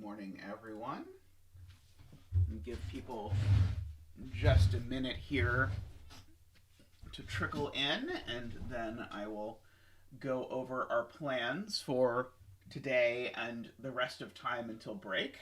morning, everyone. And give people just a minute here to trickle in, and then I will go over our plans for today and the rest of time until break.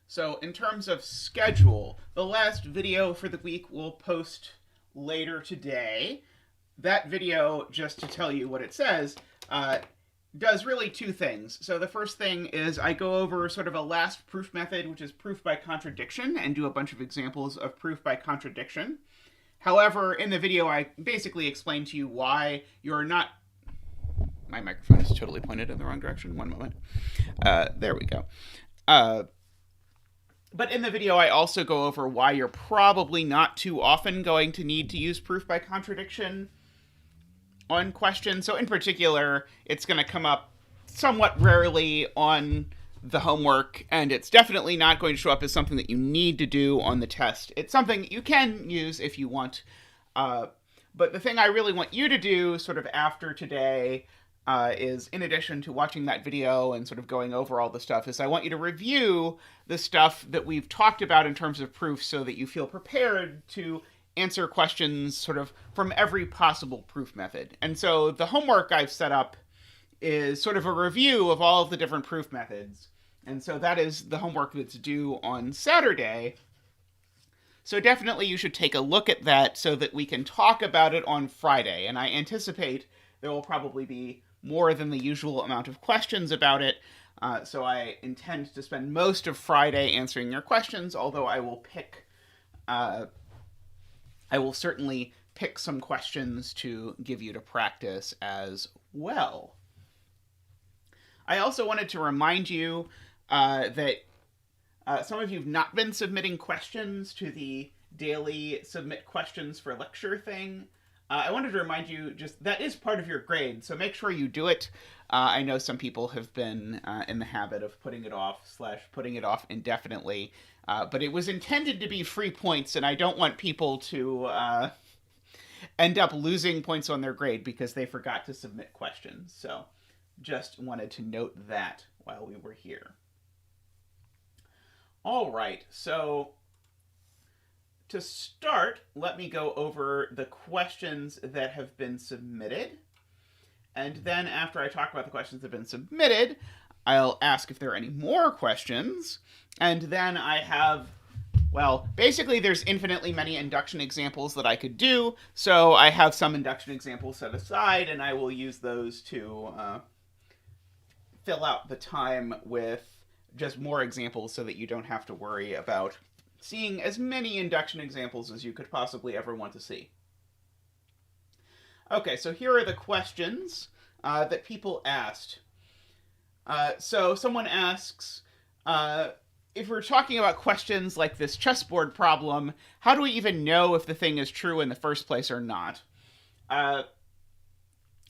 So in terms of schedule, the last video for the week will post later today. That video, just to tell you what it says, does really two things. So the first thing is I go over sort of a last proof method, which is proof by contradiction, and do a bunch of examples of proof by contradiction. However, in the video, I basically explain to you why you're not... My microphone is totally pointed in the wrong direction. One moment. There we go. But in the video, I also go over why you're probably not too often going to need to use proof by contradiction on questions. So in particular, it's going to come up somewhat rarely on the homework, and it's definitely not going to show up as something that you need to do on the test. It's something you can use if you want. But the thing I really want you to do sort of after today is, in addition to watching that video and sort of going over all the stuff, is I want you to review the stuff that we've talked about in terms of proof so that you feel prepared to answer questions sort of from every possible proof method. And so the homework I've set up is sort of a review of all of the different proof methods. And so that is the homework that's due on Saturday. So definitely you should take a look at that so that we can talk about it on Friday. And I anticipate there will probably be more than the usual amount of questions about it. So I intend to spend most of Friday answering your questions, although I will certainly pick some questions to give you to practice as well. I also wanted to remind you that some of you have not been submitting questions to the daily submit questions for lecture thing. I wanted to remind you, just that is part of your grade, so make sure you do it. I know some people have been in the habit of putting it off indefinitely, but it was intended to be free points, and I don't want people to end up losing points on their grade because they forgot to submit questions. So just wanted to note that while we were here. All right, so to start, let me go over the questions that have been submitted. And then after I talk about the questions that have been submitted, I'll ask if there are any more questions. And then I have, well, basically there's infinitely many induction examples that I could do. So I have some induction examples set aside, and I will use those to fill out the time with just more examples so that you don't have to worry about seeing as many induction examples as you could possibly ever want to see. Okay, so here are the questions that people asked. So someone asks, if we're talking about questions like this chessboard problem, how do we even know if the thing is true in the first place or not? And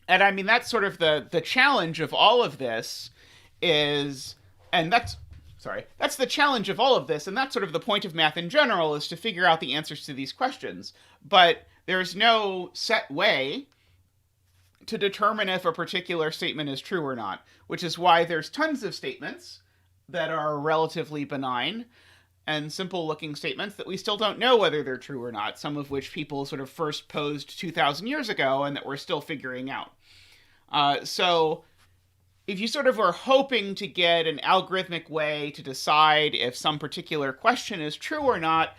I mean, that's sort of the challenge of all of this is, and that's the challenge of all of this, and that's sort of the point of math in general, is to figure out the answers to these questions. But there's no set way to determine if a particular statement is true or not, which is why there's tons of statements that are relatively benign and simple-looking statements that we still don't know whether they're true or not, some of which people sort of first posed 2,000 years ago and that we're still figuring out. So if you sort of are hoping to get an algorithmic way to decide if some particular question is true or not,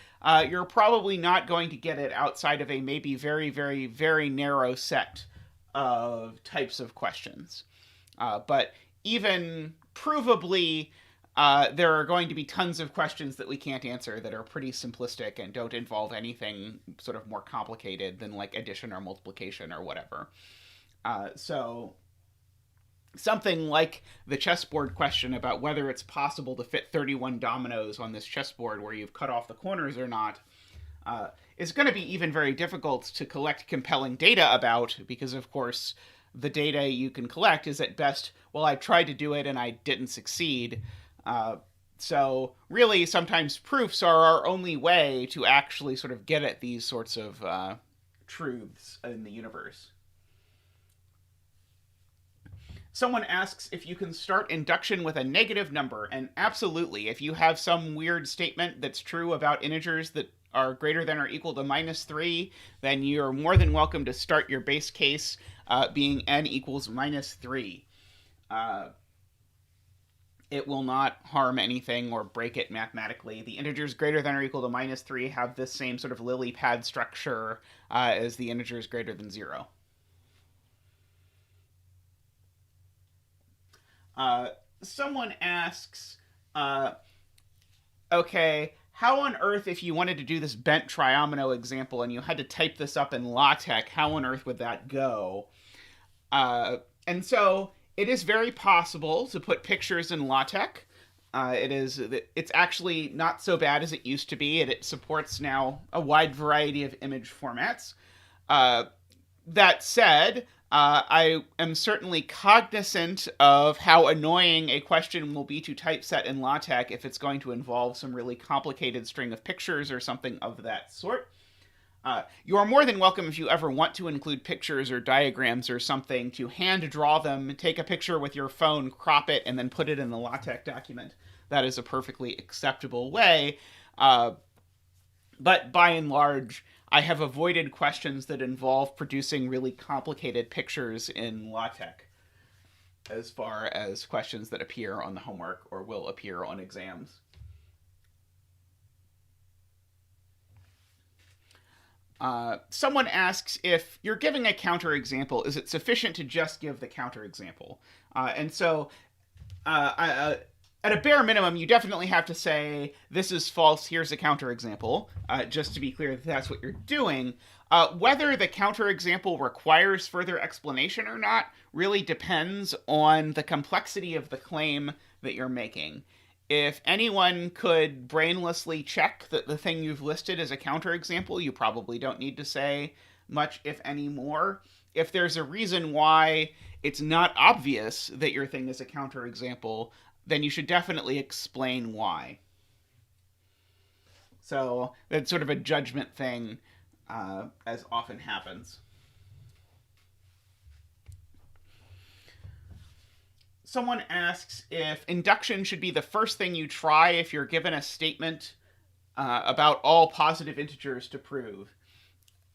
you're probably not going to get it outside of a maybe very, very, very narrow set of types of questions. But even provably, there are going to be tons of questions that we can't answer that are pretty simplistic and don't involve anything sort of more complicated than like addition or multiplication or whatever. So something like the chessboard question about whether it's possible to fit 31 dominoes on this chessboard where you've cut off the corners or not, is going to be even very difficult to collect compelling data about, because, of course, the data you can collect is at best, well, I tried to do it and I didn't succeed. So really, sometimes proofs are our only way to actually sort of get at these sorts of truths in the universe. Someone asks if you can start induction with a negative number, and absolutely. If you have some weird statement that's true about integers that are greater than or equal to -3, then you're more than welcome to start your base case being n equals -3. It will not harm anything or break it mathematically. The integers greater than or equal to -3 have this same sort of lily pad structure as the integers greater than 0. Someone asks, okay, how on earth, if you wanted to do this bent triomino example and you had to type this up in LaTeX, how on earth would that go? And so it is very possible to put pictures in LaTeX. It's actually not so bad as it used to be. It supports now a wide variety of image formats. That said, I am certainly cognizant of how annoying a question will be to typeset in LaTeX if it's going to involve some really complicated string of pictures or something of that sort. You are more than welcome, if you ever want to include pictures or diagrams or something, to hand draw them, take a picture with your phone, crop it, and then put it in the LaTeX document. That is a perfectly acceptable way. But by and large, I have avoided questions that involve producing really complicated pictures in LaTeX, as far as questions that appear on the homework or will appear on exams. Someone asks, if you're giving a counterexample, is it sufficient to just give the counterexample? And so, at a bare minimum, you definitely have to say, this is false, here's a counterexample, just to be clear that that's what you're doing. Whether the counterexample requires further explanation or not really depends on the complexity of the claim that you're making. If anyone could brainlessly check that the thing you've listed is a counterexample, you probably don't need to say much, if any, more. If there's a reason why it's not obvious that your thing is a counterexample, then you should definitely explain why. So that's sort of a judgment thing, as often happens. Someone asks if induction should be the first thing you try if you're given a statement about all positive integers to prove.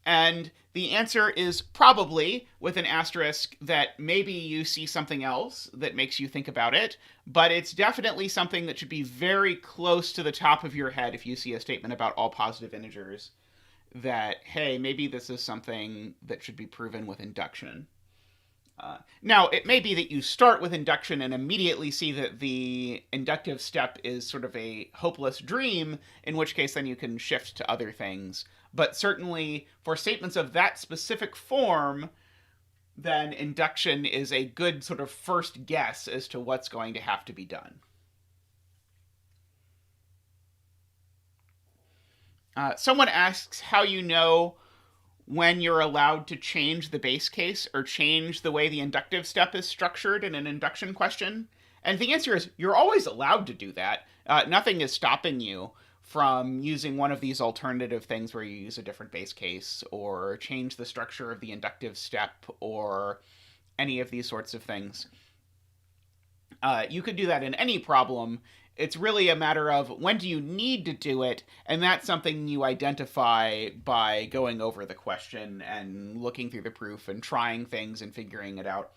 And the answer is probably, with an asterisk, that maybe you see something else that makes you think about it, but it's definitely something that should be very close to the top of your head if you see a statement about all positive integers, that, hey, maybe this is something that should be proven with induction. Now, it may be that you start with induction and immediately see that the inductive step is sort of a hopeless dream, in which case then you can shift to other things. But certainly, for statements of that specific form, then induction is a good sort of first guess as to what's going to have to be done. Someone asks how you know when you're allowed to change the base case or change the way the inductive step is structured in an induction question. And the answer is you're always allowed to do that. Nothing is stopping you from using one of these alternative things where you use a different base case or change the structure of the inductive step or any of these sorts of things. You could do that in any problem. It's really a matter of when do you need to do it, and that's something you identify by going over the question and looking through the proof and trying things and figuring it out.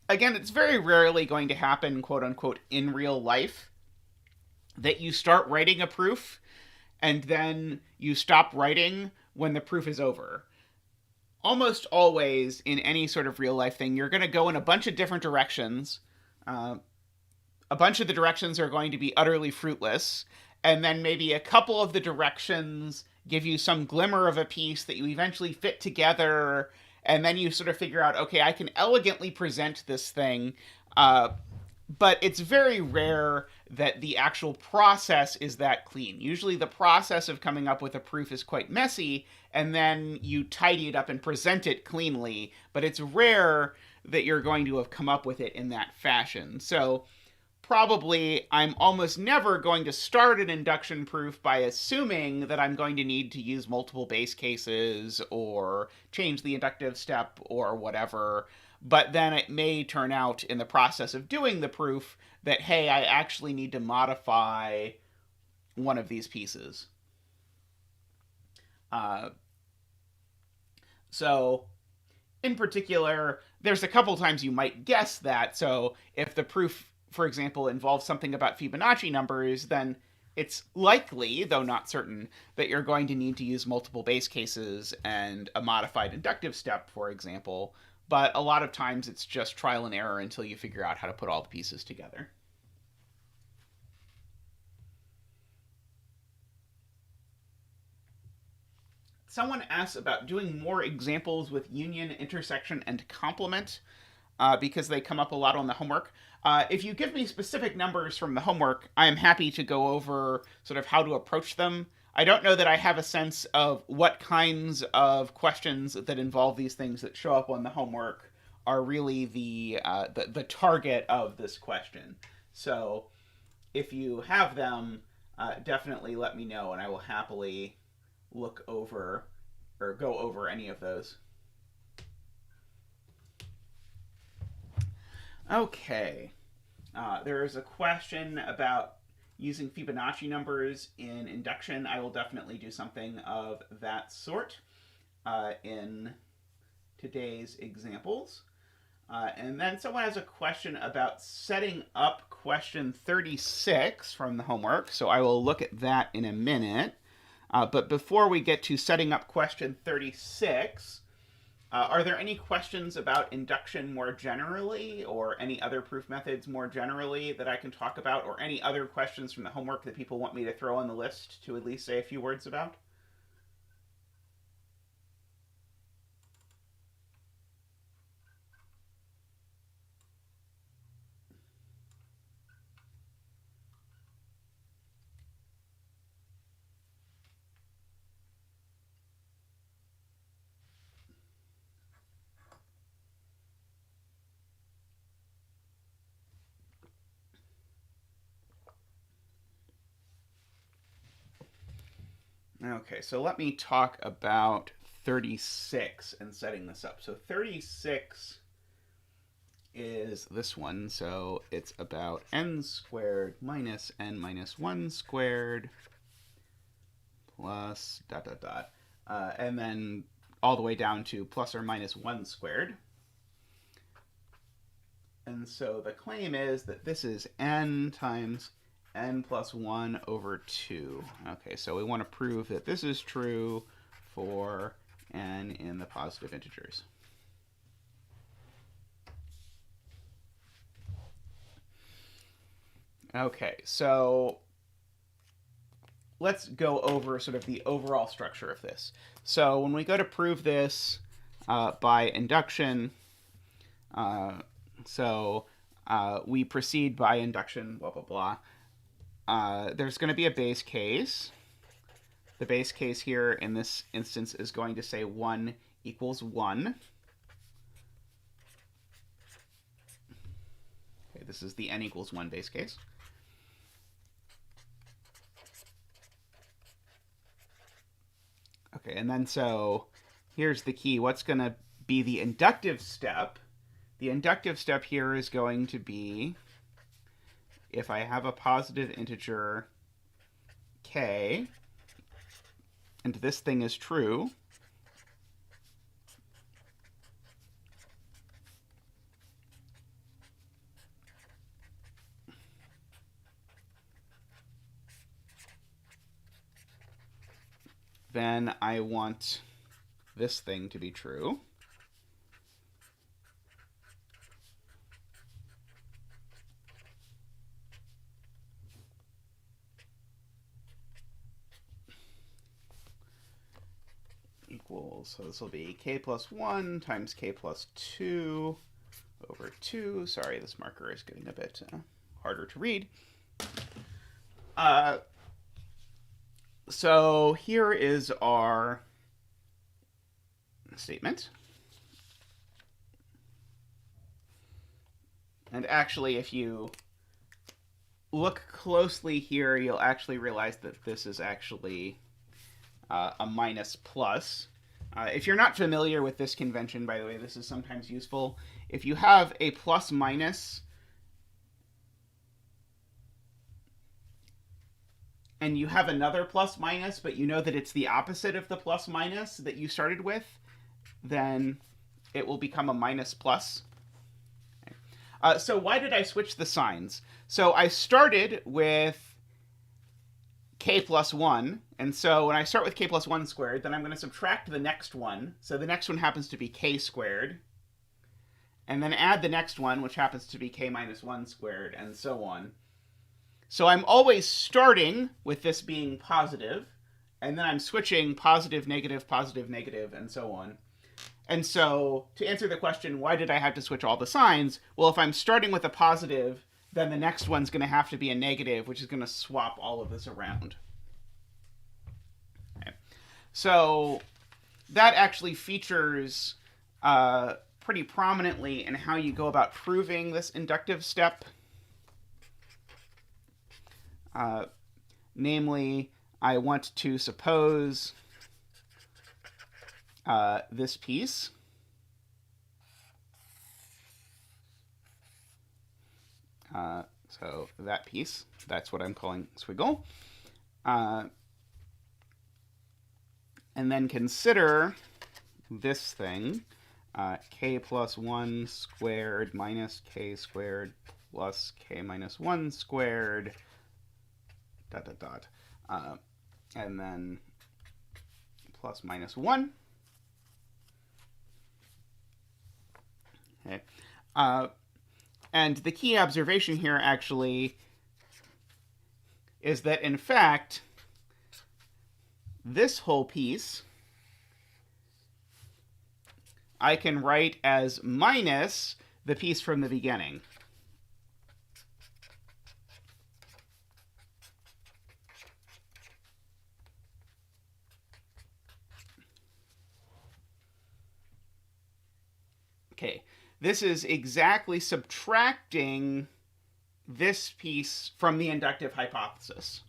Again, it's very rarely going to happen, quote unquote, in real life, that you start writing a proof and then you stop writing when the proof is over. Almost always in any sort of real life thing, you're going to go in a bunch of different directions. A bunch of the directions are going to be utterly fruitless, and then maybe a couple of the directions give you some glimmer of a piece that you eventually fit together, and then you sort of figure out, okay, I can elegantly present this thing, but it's very rare that the actual process is that clean. Usually the process of coming up with a proof is quite messy, and then you tidy it up and present it cleanly, but it's rare that you're going to have come up with it in that fashion. So probably I'm almost never going to start an induction proof by assuming that I'm going to need to use multiple base cases or change the inductive step or whatever. But then it may turn out in the process of doing the proof that, hey, I actually need to modify one of these pieces. So in particular, there's a couple times you might guess that. So if the proof, for example, involves something about Fibonacci numbers, then it's likely, though not certain, that you're going to need to use multiple base cases and a modified inductive step, for example. But a lot of times it's just trial and error until you figure out how to put all the pieces together. Someone asks about doing more examples with union, intersection, and complement, because they come up a lot on the homework. If you give me specific numbers from the homework, I am happy to go over sort of how to approach them. I don't know that I have a sense of what kinds of questions that involve these things that show up on the homework are really the target of this question. So if you have them, definitely let me know, and I will happily look over or go over any of those. Okay. There is a question about using Fibonacci numbers in induction. I will definitely do something of that sort in today's examples. And then someone has a question about setting up question 36 from the homework, so I will look at that in a minute. But before we get to setting up question 36, are there any questions about induction more generally, or any other proof methods more generally that I can talk about, or any other questions from the homework that people want me to throw on the list to at least say a few words about? Okay, so let me talk about 36 and setting this up. So 36 is this one. So it's about n squared minus n minus 1 squared plus dot dot dot. And then all the way down to plus or minus 1 squared. And so the claim is that this is n times n plus 1 over 2. Okay, so we want to prove that this is true for n in the positive integers. Okay, so let's go over sort of the overall structure of this. So when we go to prove this by induction, we proceed by induction, blah, blah, blah. There's going to be a base case. The base case here in this instance is going to say 1 equals 1. Okay, this is the n equals 1 base case. Okay, and then so here's the key. What's going to be the inductive step? The inductive step here is going to be, if I have a positive integer k, and this thing is true, then I want this thing to be true. Equals So this will be k plus 1 times k plus 2 over 2. Sorry, this marker is getting a bit harder to read. So here is our statement. And actually, if you look closely here, you'll actually realize that this is actually a minus plus. If you're not familiar with this convention, by the way, this is sometimes useful. If you have a plus minus and you have another plus minus, but you know that it's the opposite of the plus minus that you started with, then it will become a minus plus. So why did I switch the signs? So I started with k plus 1, and so when I start with k plus 1 squared, then I'm going to subtract the next one. So the next one happens to be k squared, and then add the next one, which happens to be k minus 1 squared, and so on. So I'm always starting with this being positive, and then I'm switching positive, negative, and so on. And so to answer the question, why did I have to switch all the signs? Well, if I'm starting with a positive, then the next one's going to have to be a negative, which is going to swap all of this around. Okay. So that actually features pretty prominently in how you go about proving this inductive step. Namely, I want to suppose this piece. So that piece, that's what I'm calling squiggle. And then consider this thing, k plus 1 squared minus k squared plus k minus 1 squared, ... and then plus minus 1. Okay. And the key observation here actually is that, in fact, this whole piece I can write as minus the piece from the beginning. Okay, this is exactly subtracting this piece from the inductive hypothesis.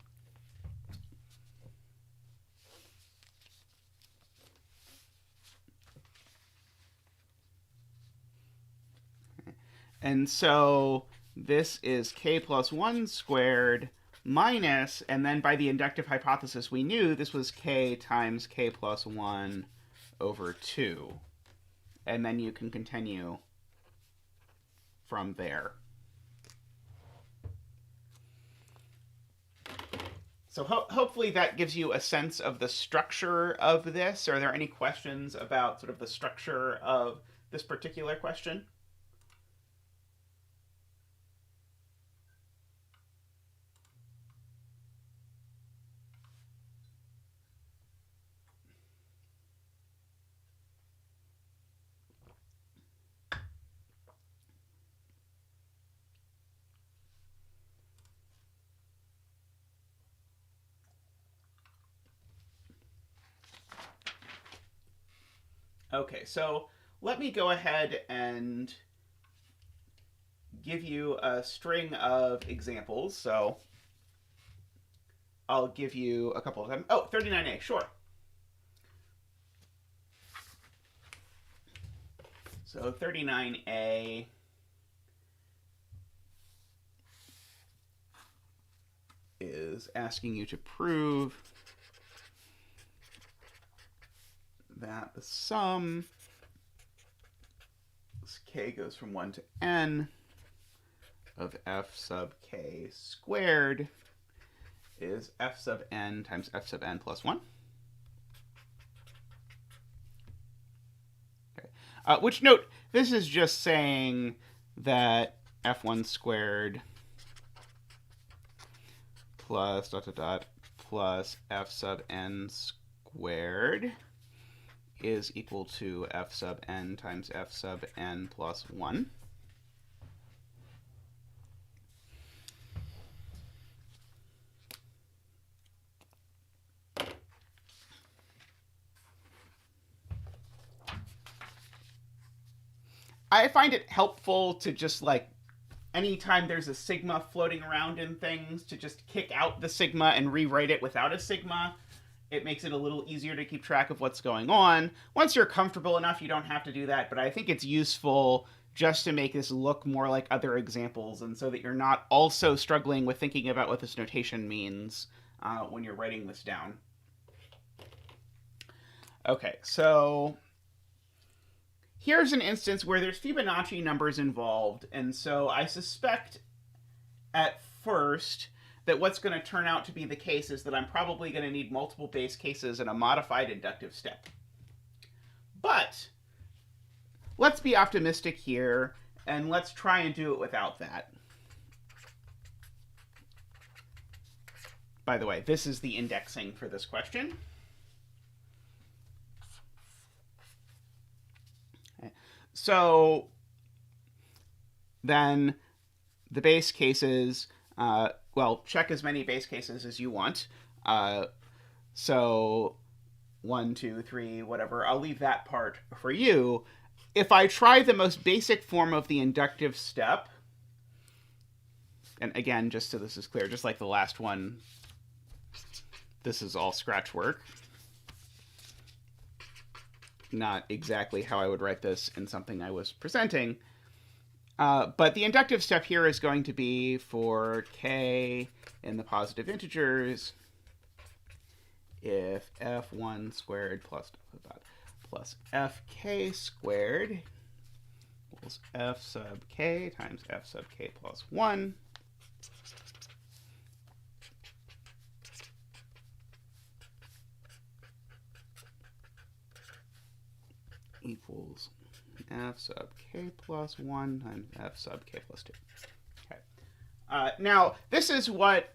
And so this is k plus 1 squared minus, and then by the inductive hypothesis we knew this was k times k plus 1 over 2. And then you can continue from there. So hopefully that gives you a sense of the structure of this. Are there any questions about sort of the structure of this particular question? Okay, so let me go ahead and give you a string of examples. So I'll give you a couple of them. Oh, 39A, sure. So 39A is asking you to prove that the sum, this k goes from 1 to n, of f sub k squared is f sub n times f sub n plus 1. Okay. Which note, this is just saying that f1 squared plus ... plus f sub n squared is equal to f sub n times f sub n plus 1. I find it helpful to just like anytime there's a sigma floating around in things to just kick out the sigma and rewrite it without a sigma. It makes it a little easier to keep track of what's going on. Once you're comfortable enough, you don't have to do that, but I think it's useful just to make this look more like other examples and so that you're not also struggling with thinking about what this notation means when you're writing this down. Okay, so here's an instance where there's Fibonacci numbers involved, and so I suspect at first that what's going to turn out to be the case is that I'm probably going to need multiple base cases and a modified inductive step. But let's be optimistic here, and let's try and do it without that. By the way, this is the indexing for this question. So then the base cases, well, check as many base cases as you want. So 1, 2, 3, whatever. I'll leave that part for you. If I try the most basic form of the inductive step, and again, just so this is clear, just like the last one, this is all scratch work. Not exactly how I would write this in something I was presenting. But the inductive step here is going to be for k in the positive integers if f1 squared plus fk squared equals f sub k times f sub k plus 1 equals f sub k plus 1 times f sub k plus 2. Okay. Now, this is what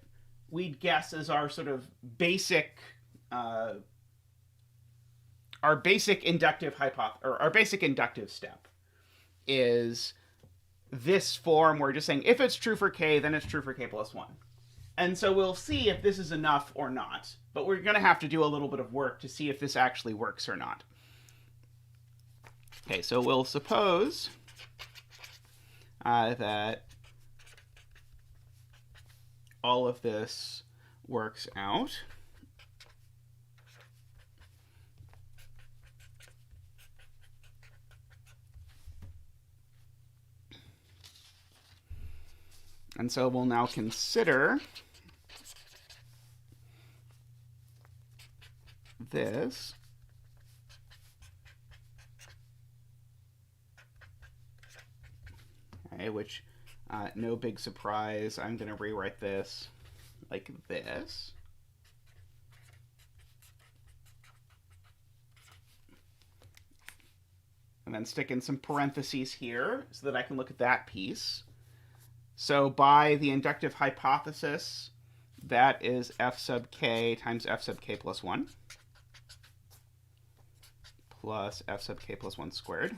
we'd guess is our sort of basic, our basic inductive our basic inductive step is this form. We're just saying if it's true for k, then it's true for k plus 1. And so we'll see if this is enough or not. But we're going to have to do a little bit of work to see if this actually works or not. Okay, so we'll suppose that all of this works out. And so we'll now consider this. Okay, which, no big surprise, I'm going to rewrite this like this. And then stick in some parentheses here so that I can look at that piece. So by the inductive hypothesis, that is f sub k times f sub k plus 1 plus f sub k plus 1 squared.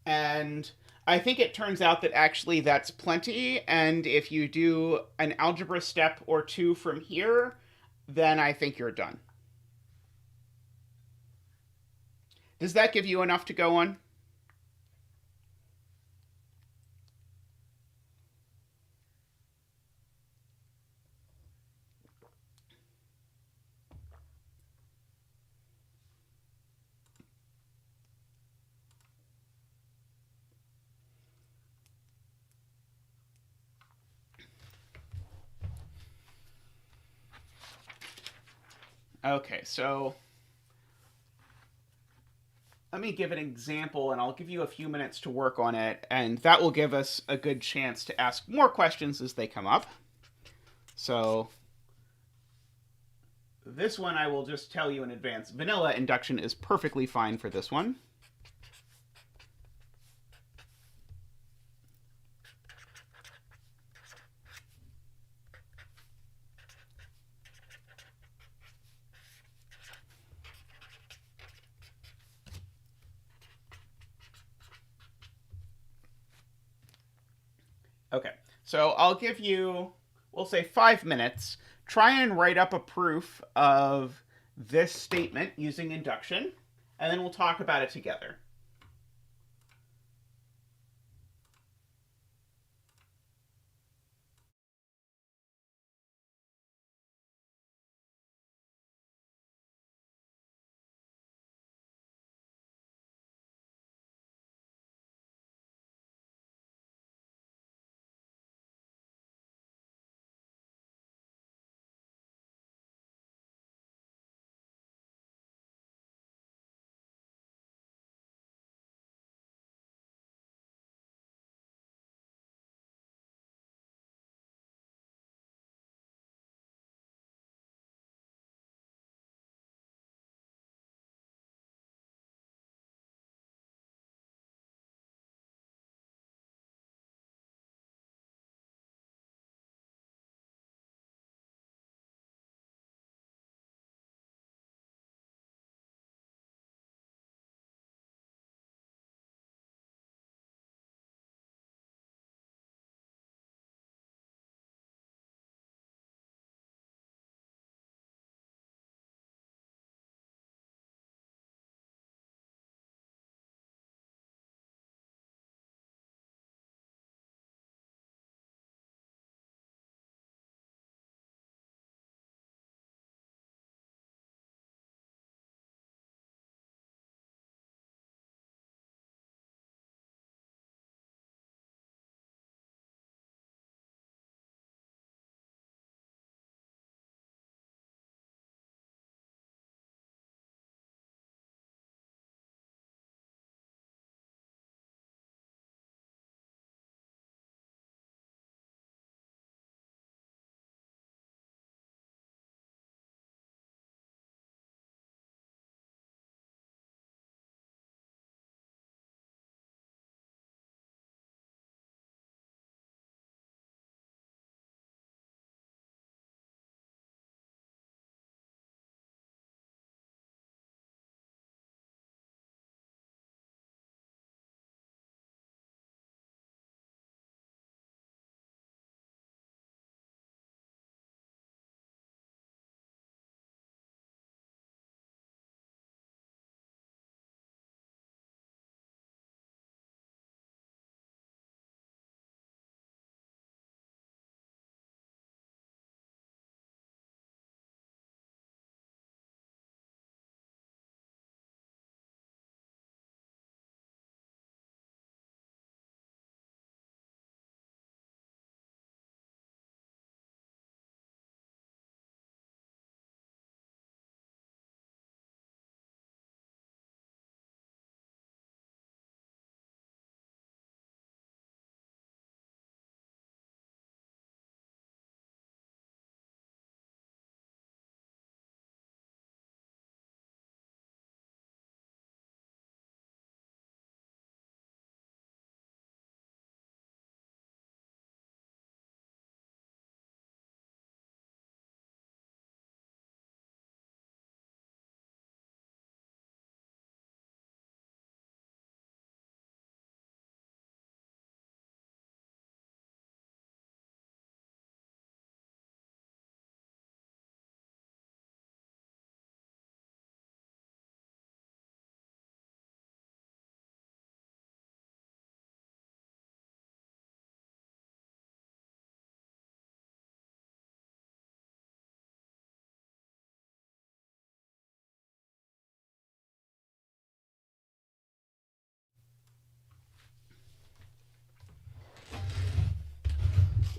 And I think it turns out that actually that's plenty. And if you do an algebra step or two from here, then I think you're done. Does that give you enough to go on? Okay, so let me give an example, and I'll give you a few minutes to work on it, and that will give us a good chance to ask more questions as they come up. So this one I will just tell you in advance. Vanilla induction is perfectly fine for this one. Okay, so I'll give you, we'll say 5 minutes. Try and write up a proof of this statement using induction, and then we'll talk about it together.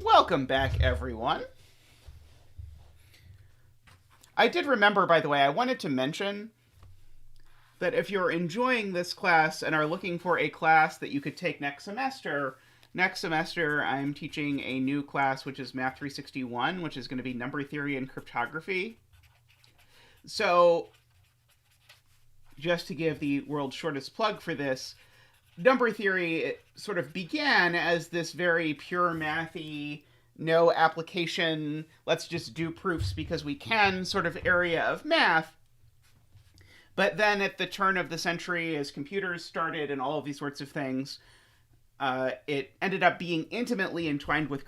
Welcome back, everyone. I did remember, by the way, I wanted to mention that if you're enjoying this class and are looking for a class that you could take next semester I'm teaching a new class which is Math 361, which is going to be number theory and cryptography. So, just to give the world's shortest plug for this, number theory sort of began as this very pure mathy, no application, let's just do proofs because we can sort of area of math. But then at the turn of the century, as computers started and all of these sorts of things, it ended up being intimately entwined with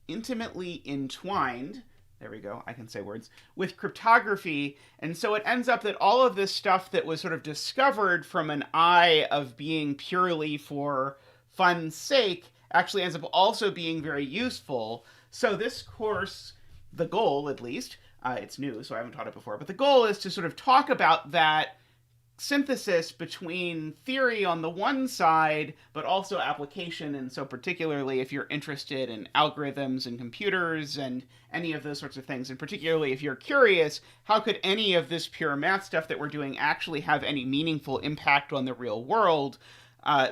intimately entwined, there we go, I can say words, with cryptography. And so it ends up that all of this stuff that was sort of discovered from an eye of being purely for fun's sake actually ends up also being very useful. So this course, the goal at least, it's new, so I haven't taught it before, but the goal is to sort of talk about that synthesis between theory on the one side, but also application. And so particularly if you're interested in algorithms and computers and any of those sorts of things, and particularly if you're curious, how could any of this pure math stuff that we're doing actually have any meaningful impact on the real world?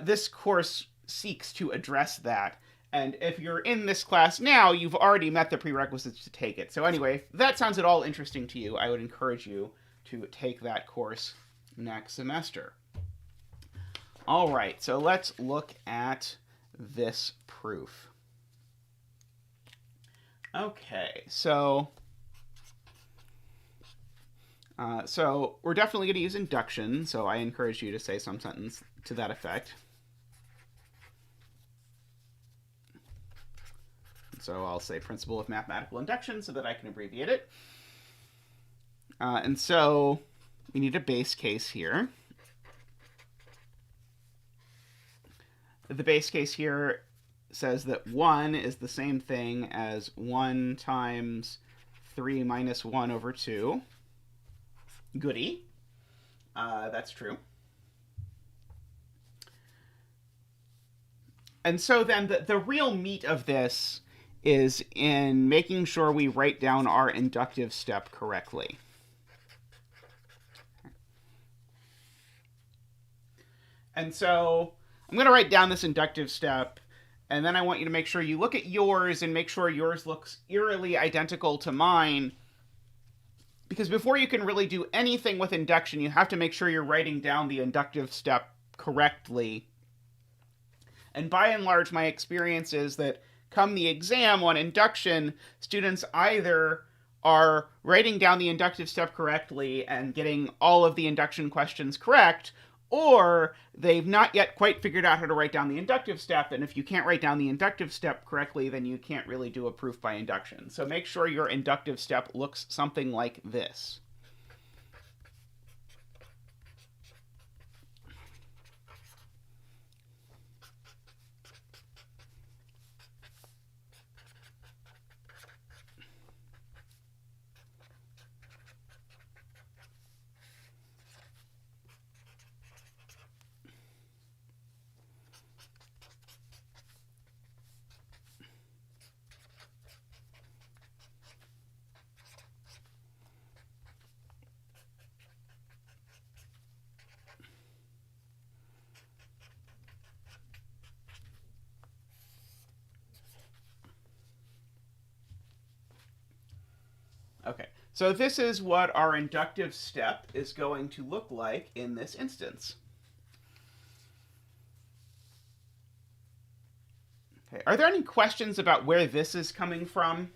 This course seeks to address that. And if you're in this class now, you've already met the prerequisites to take it. So anyway, if that sounds at all interesting to you, I would encourage you to take that course next semester. All right, so let's look at this proof. Okay, so we're definitely going to use induction, so I encourage you to say some sentence to that effect. So I'll say principle of mathematical induction so that I can abbreviate it. And so we need a base case here. The base case here says that 1 is the same thing as 1 times 3 minus 1 over 2. Goody. That's true. And so then the real meat of this is in making sure we write down our inductive step correctly. And so I'm going to write down this inductive step, and then I want you to make sure you look at yours and make sure yours looks eerily identical to mine. Because before you can really do anything with induction, you have to make sure you're writing down the inductive step correctly. And by and large, my experience is that come the exam on induction, students either are writing down the inductive step correctly and getting all of the induction questions correct, or they've not yet quite figured out how to write down the inductive step, and if you can't write down the inductive step correctly, then you can't really do a proof by induction. So make sure your inductive step looks something like this. Okay, so this is what our inductive step is going to look like in this instance. Okay, are there any questions about where this is coming from?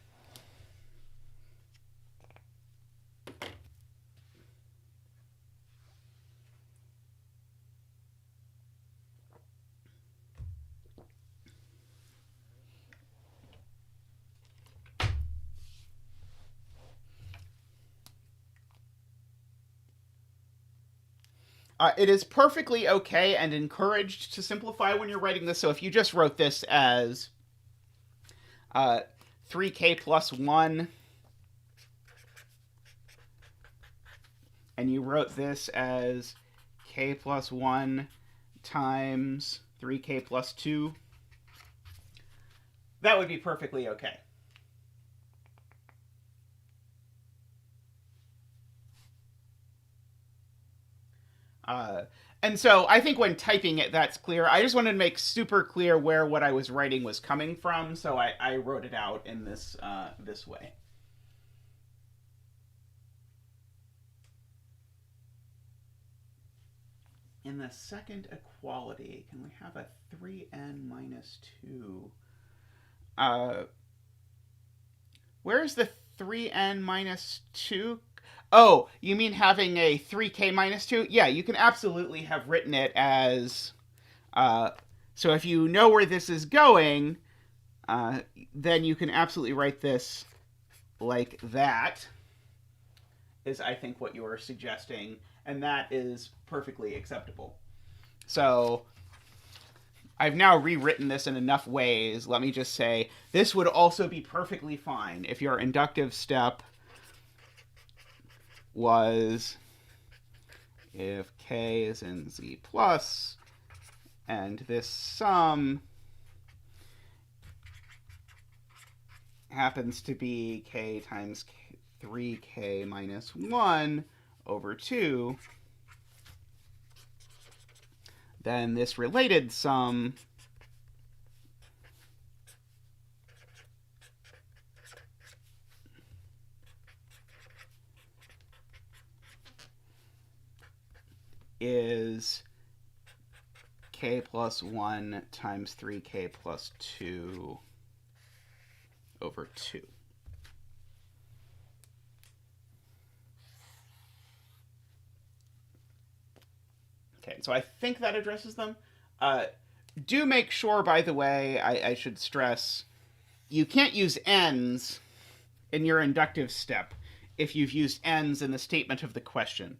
It is perfectly okay and encouraged to simplify when you're writing this. So if you just wrote this as 3k plus 1, and you wrote this as k plus 1 times 3k plus 2, that would be perfectly okay. And so I think when typing it, that's clear. I just wanted to make super clear where what I was writing was coming from, so I wrote it out in this this way. In the second equality, can we have a 3n minus 2? Where's the 3n minus 2? Oh, you mean having a 3k minus 2? Yeah, you can absolutely have written it as... so if you know where this is going, then you can absolutely write this like that, is I think what you are suggesting, and that is perfectly acceptable. So I've now rewritten this in enough ways. Let me just say, this would also be perfectly fine if your inductive step was if k is in z plus, and this sum happens to be k times 3k minus 1 over 2, then this related sum is k plus 1 times 3k plus 2 over 2. Okay, so I think that addresses them. Do make sure, by the way, I should stress, you can't use ends in your inductive step if you've used ends in the statement of the question.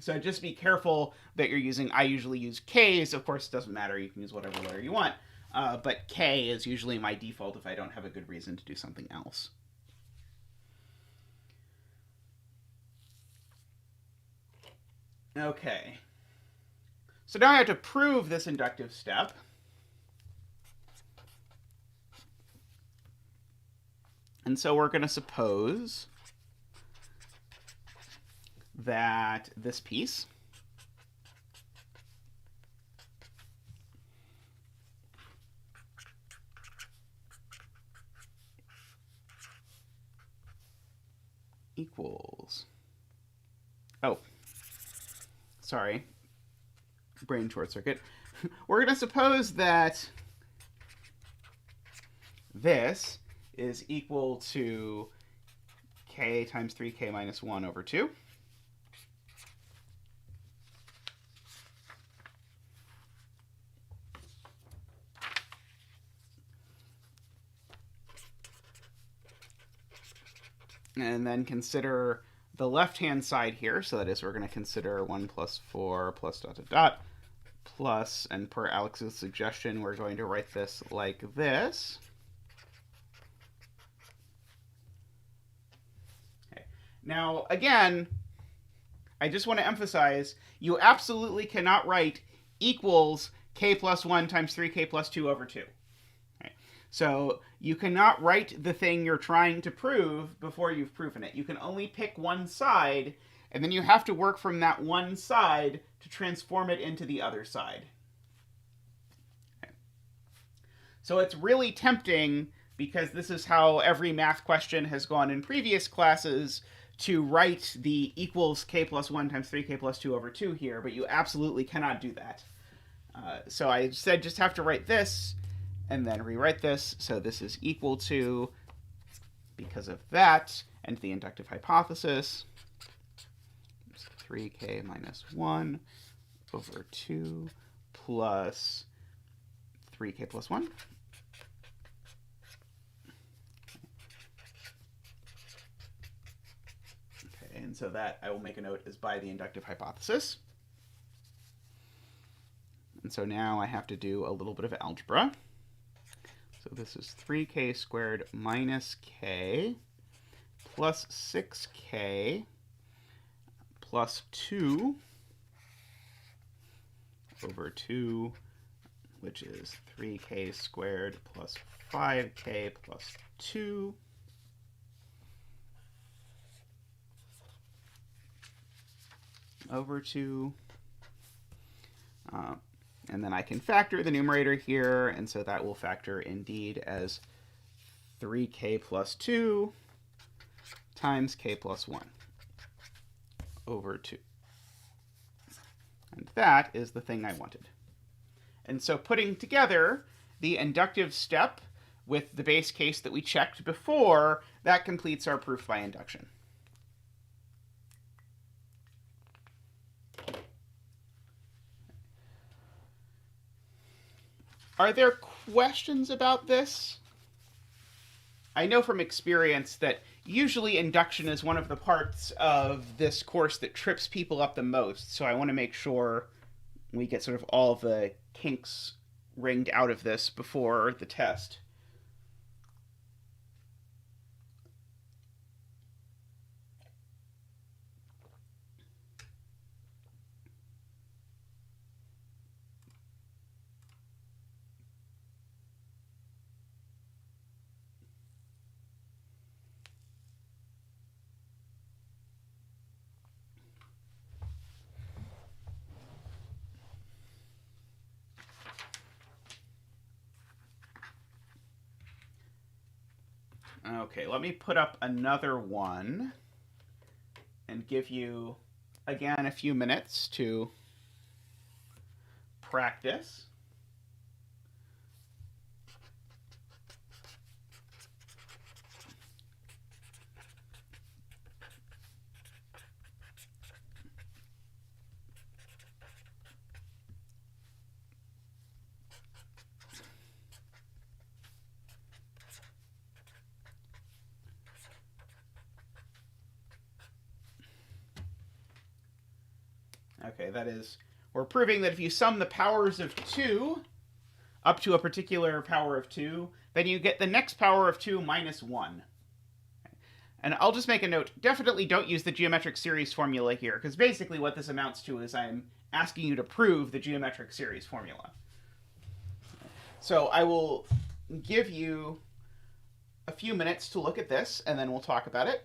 So just be careful that you're using, I usually use k's. Of course, it doesn't matter. You can use whatever letter you want. But k is usually my default if I don't have a good reason to do something else. Okay. So now I have to prove this inductive step. And so we're going to suppose that this piece equals... Oh, sorry. Brain short circuit. We're going to suppose that this is equal to k times 3k minus 1 over 2. And then consider the left-hand side here. So that is, we're going to consider 1 plus 4 plus dot dot dot plus, and per Alex's suggestion, we're going to write this like this. Okay. Now, again, I just want to emphasize, you absolutely cannot write equals k plus 1 times 3k plus 2 over 2. So you cannot write the thing you're trying to prove before you've proven it. You can only pick one side, and then you have to work from that one side to transform it into the other side. Okay. So it's really tempting, because this is how every math question has gone in previous classes, to write the equals k plus 1 times 3k plus 2 over 2 here, but you absolutely cannot do that. So I said just have to write this, and then rewrite this. So this is equal to, because of that, and the inductive hypothesis, 3k minus 1 over 2 plus 3k plus 1. Okay, and so that, I will make a note, is by the inductive hypothesis. And so now I have to do a little bit of algebra. So this is 3k squared minus k plus 6k plus 2 over 2, which is 3k squared plus 5k plus 2 over 2. And then I can factor the numerator here, and so that will factor indeed as 3k plus 2 times k plus 1 over 2. And that is the thing I wanted. And so putting together the inductive step with the base case that we checked before, that completes our proof by induction. Are there questions about this? I know from experience that usually induction is one of the parts of this course that trips people up the most, so I want to make sure we get sort of all the kinks wringed out of this before the test. Okay, let me put up another one and give you, again, a few minutes to practice. Okay, that is, we're proving that if you sum the powers of 2 up to a particular power of 2, then you get the next power of 2 minus 1. And I'll just make a note, definitely don't use the geometric series formula here, because basically what this amounts to is I'm asking you to prove the geometric series formula. So I will give you a few minutes to look at this, and then we'll talk about it.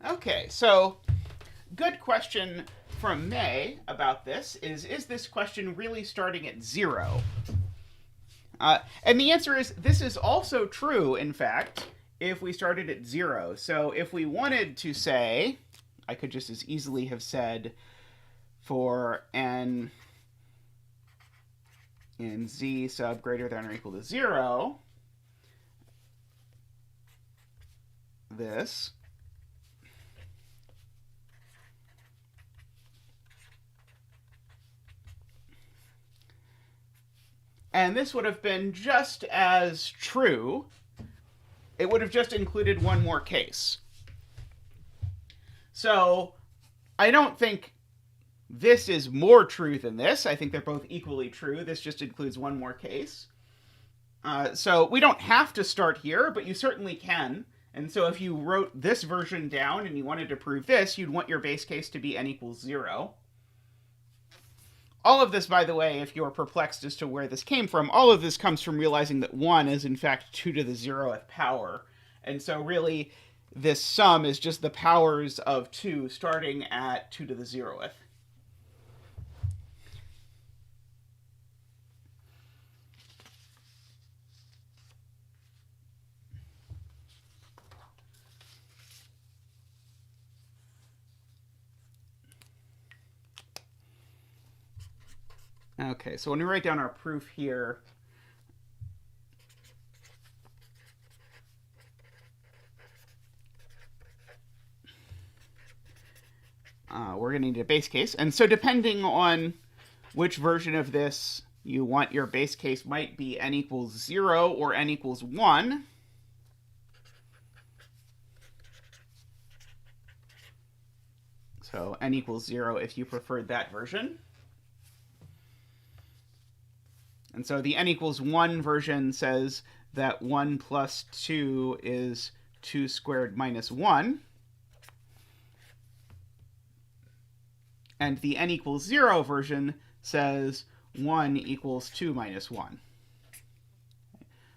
Okay, so good question from May about this is this question really starting at 0? And the answer is this is also true, in fact, if we started at 0. So if we wanted to say, I could just as easily have said for n in z sub greater than or equal to 0, this. And this would have been just as true. It would have just included one more case. So I don't think this is more true than this. I think they're both equally true. This just includes one more case. So we don't have to start here, but you certainly can. And so if you wrote this version down and you wanted to prove this, you'd want your base case to be n equals 0. All of this, by the way, if you're perplexed as to where this came from, all of this comes from realizing that 1 is in fact 2 to the 0th power. And so really, this sum is just the powers of 2 starting at 2 to the 0th. Okay, so when we write down our proof here, we're going to need a base case. And so depending on which version of this you want, your base case might be n equals 0 or n equals 1. So n equals 0 if you preferred that version. And so the n equals 1 version says that 1 plus 2 is 2 squared minus 1. And the n equals 0 version says 1 equals 2 minus 1.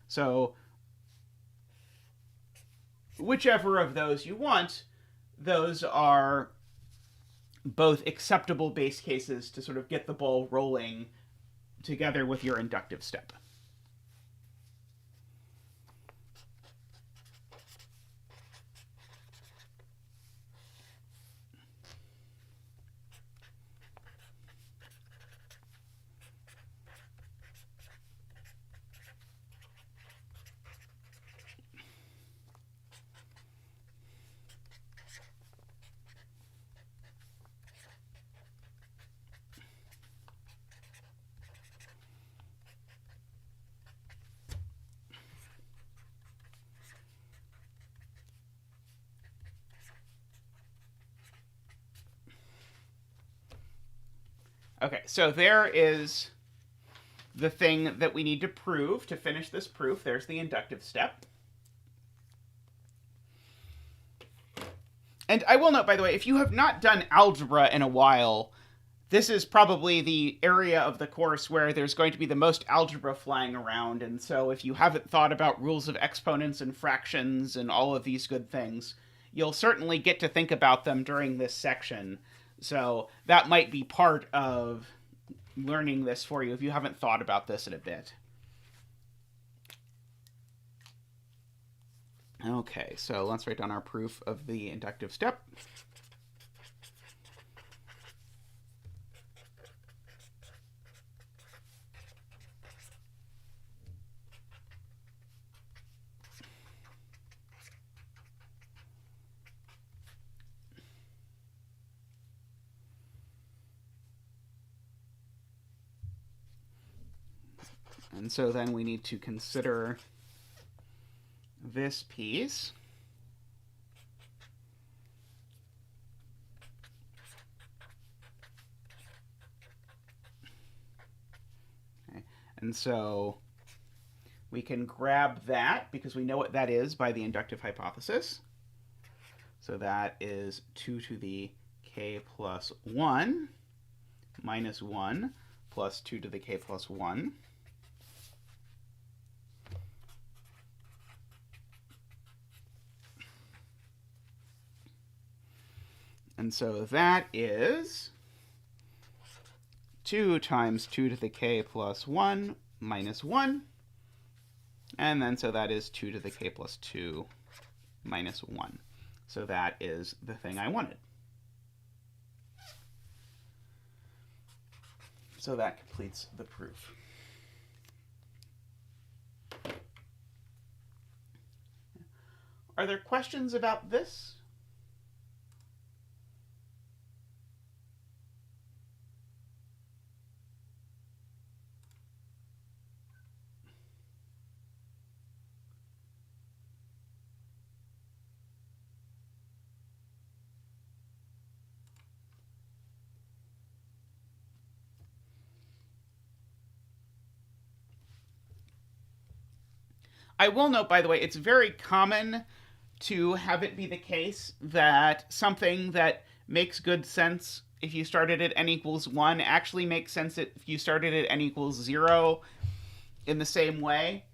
So whichever of those you want, those are both acceptable base cases to sort of get the ball rolling together with your inductive step. Okay, so there is the thing that we need to prove to finish this proof. There's the inductive step. And I will note, by the way, if you have not done algebra in a while, this is probably the area of the course where there's going to be the most algebra flying around. And so if you haven't thought about rules of exponents and fractions and all of these good things, you'll certainly get to think about them during this section. So that might be part of learning this for you if you haven't thought about this in a bit. Okay, so let's write down our proof of the inductive step. And so then we need to consider this piece. Okay. And so we can grab that because we know what that is by the inductive hypothesis. So that is 2 to the k plus 1 minus 1 plus 2 to the k plus 1. And so that is 2 times 2 to the k plus 1 minus 1. And then so that is 2 to the k plus 2 minus 1. So that is the thing I wanted. So that completes the proof. Are there questions about this? I will note, by the way, it's very common to have it be the case that something that makes good sense if you started at n equals 1 actually makes sense if you started at n equals 0 in the same way.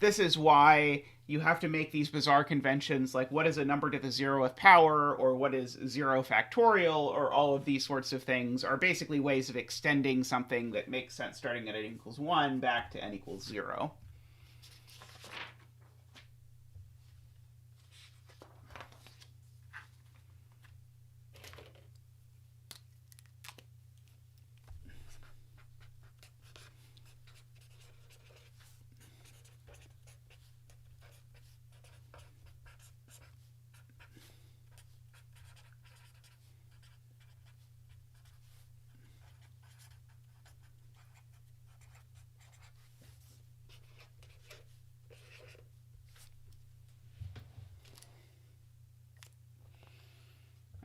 This is why you have to make these bizarre conventions like what is a number to the 0th power, or what is 0 factorial, or all of these sorts of things are basically ways of extending something that makes sense starting at n equals 1 back to n equals 0.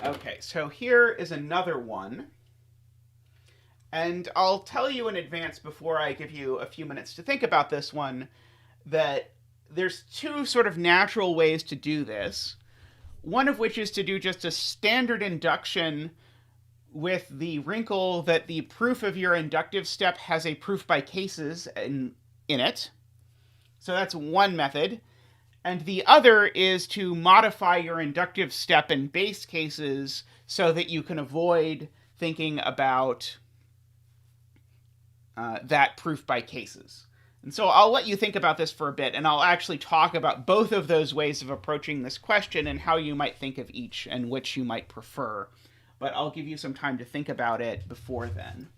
Okay, so here is another one. And I'll tell you in advance before I give you a few minutes to think about this one that there's two sort of natural ways to do this. One of which is to do just a standard induction with the wrinkle that the proof of your inductive step has a proof by cases in it. So that's one method. And the other is to modify your inductive step in base cases so that you can avoid thinking about that proof by cases. And so I'll let you think about this for a bit, and I'll actually talk about both of those ways of approaching this question and how you might think of each and which you might prefer. But I'll give you some time to think about it before then.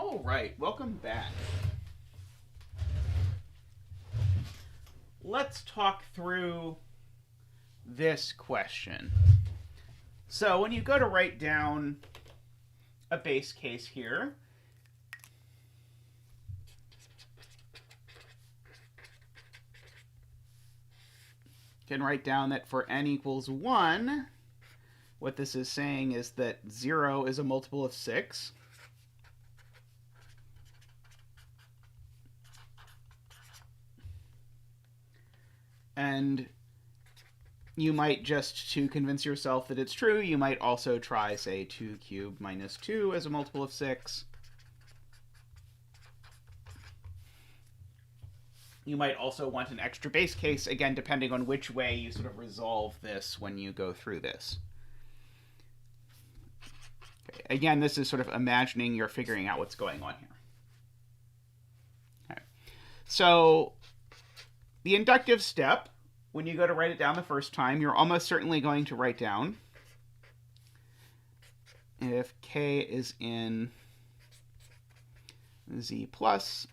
All right, welcome back. Let's talk through this question. So when you go to write down a base case here, you can write down that for n equals 1, what this is saying is that 0 is a multiple of 6. And you might, just to convince yourself that it's true, you might also try, say, 2 cubed minus 2 as a multiple of 6. You might also want an extra base case, again, depending on which way you sort of resolve this when you go through this. Okay. Again, this is sort of imagining you're figuring out what's going on here. Okay. So the inductive step, when you go to write it down the first time, you're almost certainly going to write down if k is in z plus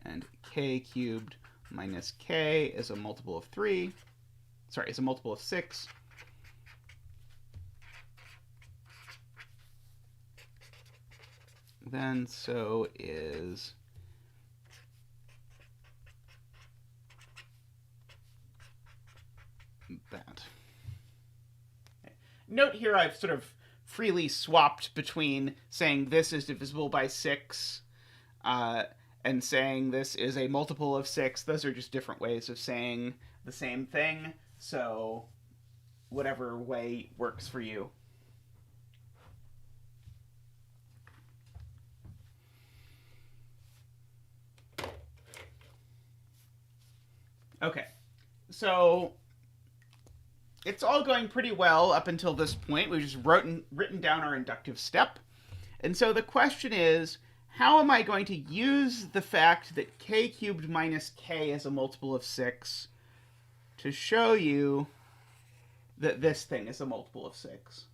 and k cubed minus k is a multiple of 3, sorry, is a multiple of 6, then so is that. Note here I've sort of freely swapped between saying this is divisible by 6 and saying this is a multiple of 6. Those are just different ways of saying the same thing, so whatever way works for you. Okay, so it's all going pretty well up until this point. We've just written down our inductive step. And so the question is, how am I going to use the fact that k cubed minus k is a multiple of 6 to show you that this thing is a multiple of 6?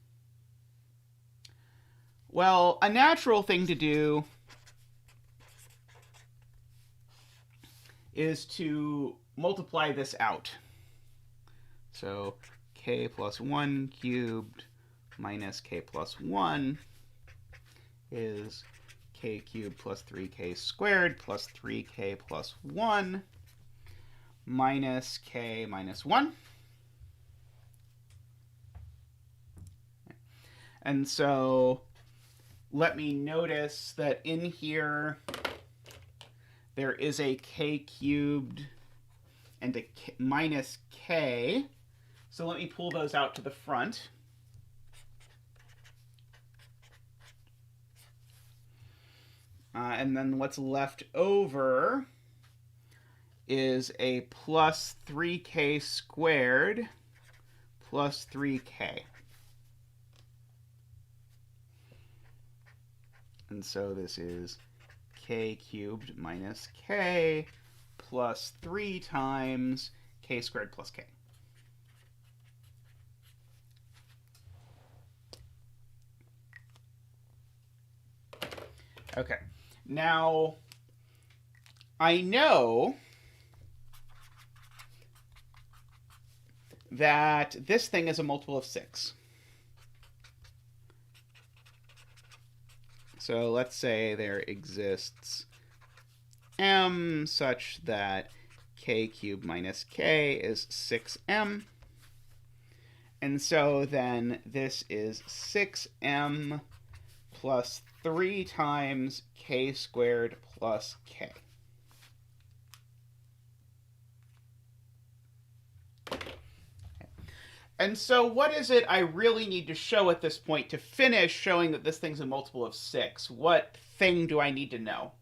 Well, a natural thing to do is to multiply this out. So k plus 1 cubed minus k plus 1 is k cubed plus 3k squared plus 3k plus 1 minus k minus 1. And so let me notice that in here there is a k cubed and a k minus k. So let me pull those out to the front. And then what's left over is a plus 3k squared plus 3k. And so this is k cubed minus k plus 3 times k squared plus k. Okay, now I know that this thing is a multiple of 6. So let's say there exists m such that k cubed minus k is 6m. And so then this is 6m plus 3 times k squared plus k. And so what is it I really need to show at this point to finish showing that this thing's a multiple of 6? What thing do I need to know?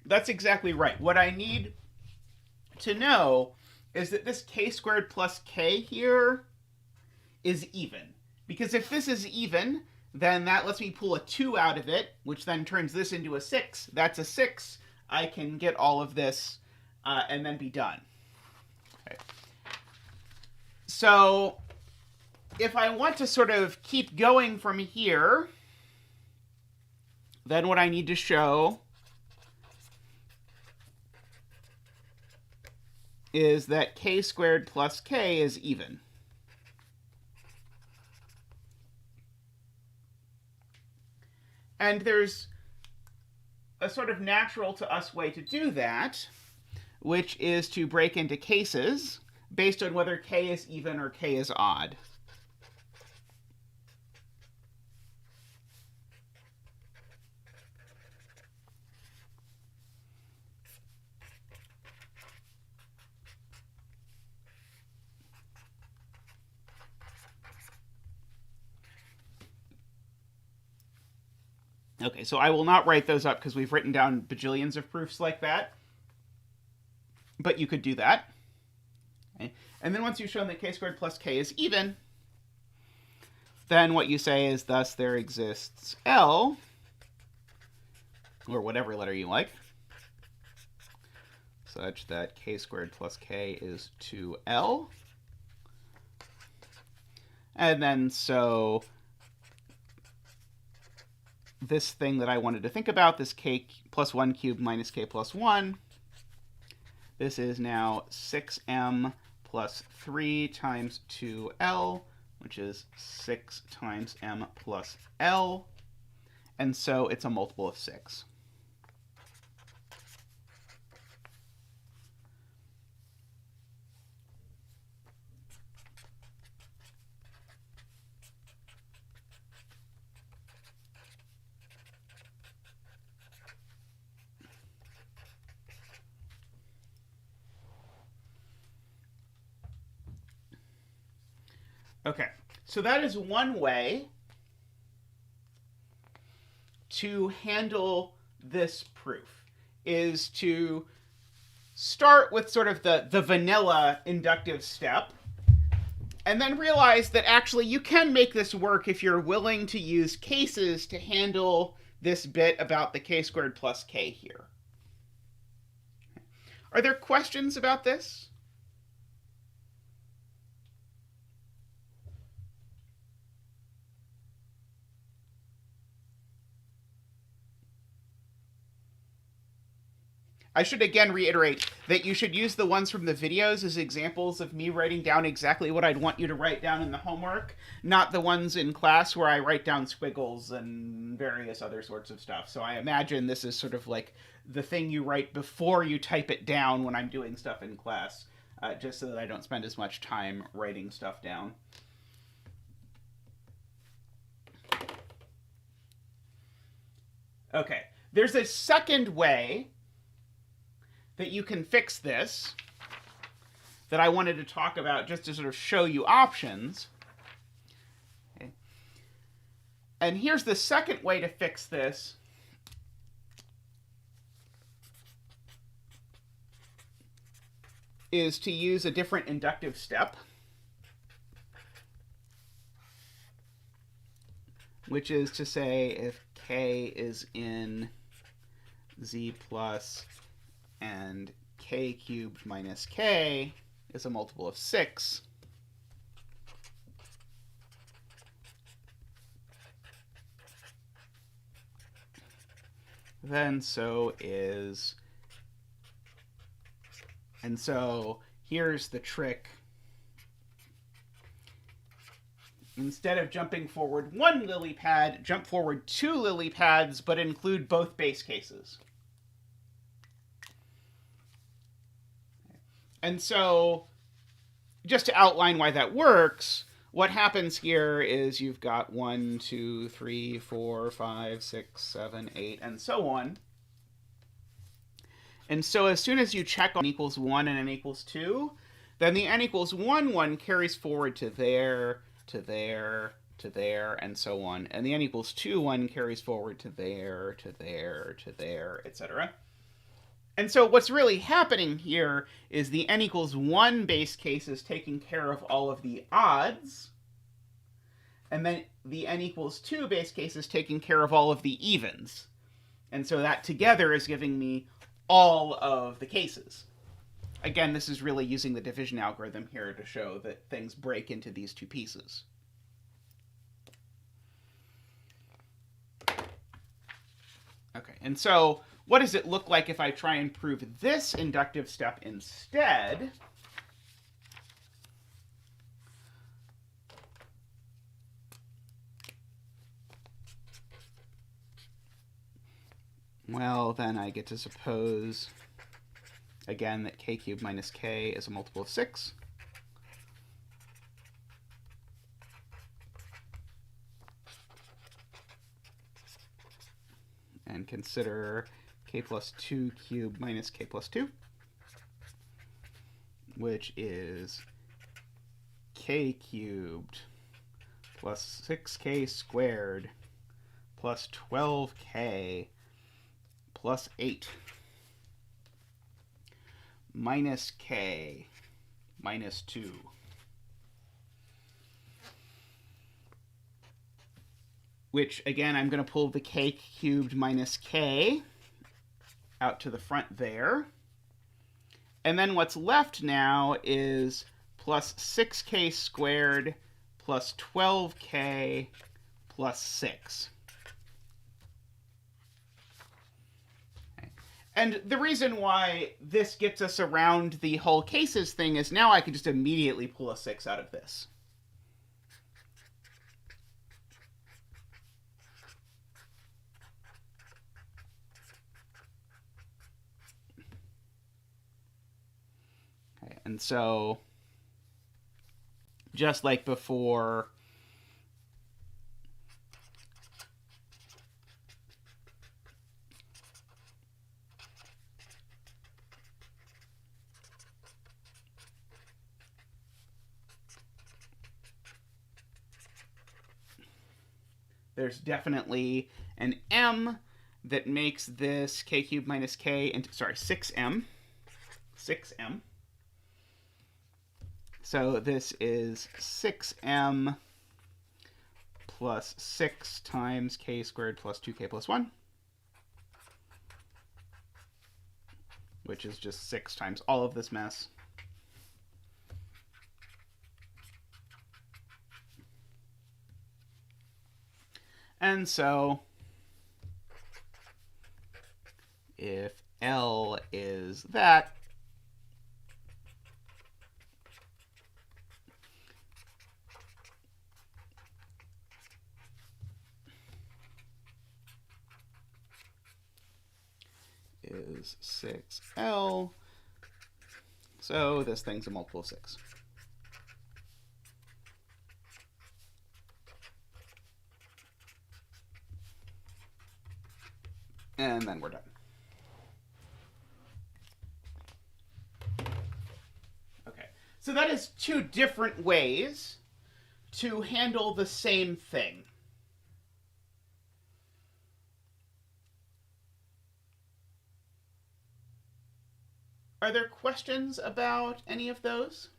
That's exactly right. What I need to know is that this k squared plus k here is even. Because if this is even, then that lets me pull a 2 out of it, which then turns this into a 6. That's a 6. I can get all of this and then be done. Okay. So if I want to sort of keep going from here, then what I need to show is that k squared plus k is even. And there's a sort of natural to us way to do that, which is to break into cases based on whether k is even or k is odd. Okay, so I will not write those up because we've written down bajillions of proofs like that. But you could do that. Okay. And then once you've shown that k squared plus k is even, then what you say is, thus there exists L, or whatever letter you like, such that k squared plus k is 2L. And then so this thing that I wanted to think about, this k plus 1 cubed minus k plus 1, this is now 6m plus 3 times 2l, which is 6 times m plus l. And so it's a multiple of 6. Okay, so that is one way to handle this proof, is to start with sort of the vanilla inductive step, and then realize that actually you can make this work if you're willing to use cases to handle this bit about the k squared plus k here. Are there questions about this? I should again reiterate that you should use the ones from the videos as examples of me writing down exactly what I'd want you to write down in the homework, not the ones in class where I write down squiggles and various other sorts of stuff. So I imagine this is sort of like the thing you write before you type it down when I'm doing stuff in class, just so that I don't spend as much time writing stuff down. Okay, there's a second way that you can fix this that I wanted to talk about just to sort of show you options. Okay. And here's the second way to fix this. Is to use a different inductive step, which is to say if k is in z plus and k cubed minus k is a multiple of 6, then so is, and so here's the trick. Instead of jumping forward 1 lily pad, jump forward 2 lily pads, but include both base cases. And so, just to outline why that works, what happens here is you've got 1, 2, 3, 4, 5, 6, 7, 8, and so on. And so as soon as you check on n equals 1 and n equals 2, then the n equals 1 one carries forward to there, to there, to there, and so on. And the n equals 2 one carries forward to there, to there, to there, etc. And so what's really happening here is the n equals 1 base case is taking care of all of the odds, and then the n equals 2 base case is taking care of all of the evens. And so that together is giving me all of the cases. Again, this is really using the division algorithm here to show that things break into these two pieces. Okay, and so what does it look like if I try and prove this inductive step instead? Well, then I get to suppose, again, that k cubed minus k is a multiple of 6. And consider k plus 2 cubed minus k plus 2, which is k cubed plus 6k squared plus 12k plus 8 minus k minus 2. Which, again, I'm going to pull the k cubed minus k out to the front there. And then what's left now is plus 6k squared plus 12k plus 6. Okay. And the reason why this gets us around the whole cases thing is now I can just immediately pull a 6 out of this. And so, just like before, there's definitely an m that makes this k cubed minus k into, 6m. 6m. So this is 6m plus 6 times k squared plus 2k plus 1, which is just 6 times all of this mess. And so if L is that, is 6L, so this thing's a multiple of 6. And then we're done. Okay, so that is 2 different ways to handle the same thing. Are there questions about any of those?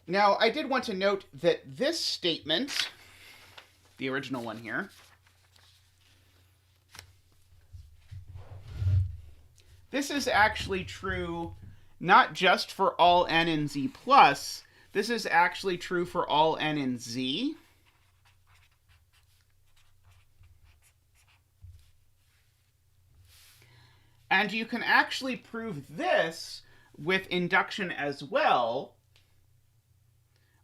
Now, I did want to note that this statement, the original one here, this is actually true not just for all n in z plus, this is actually true for all n in z. And you can actually prove this with induction as well.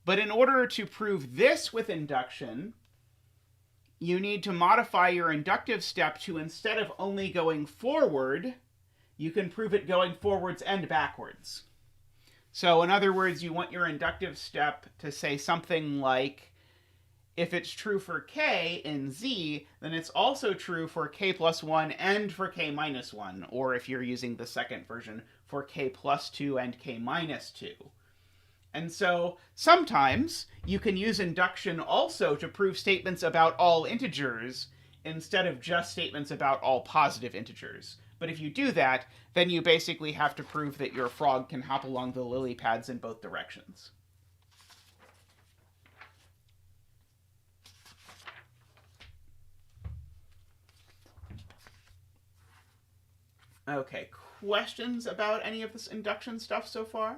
But in order to prove this with induction, you need to modify your inductive step to, instead of only going forward, you can prove it going forwards and backwards. So in other words, you want your inductive step to say something like, if it's true for k in z, then it's also true for k plus 1 and for k minus 1, or if you're using the second version, for k plus 2 and k minus 2. And so sometimes you can use induction also to prove statements about all integers instead of just statements about all positive integers. But if you do that, then you basically have to prove that your frog can hop along the lily pads in both directions. Okay, questions about any of this induction stuff so far?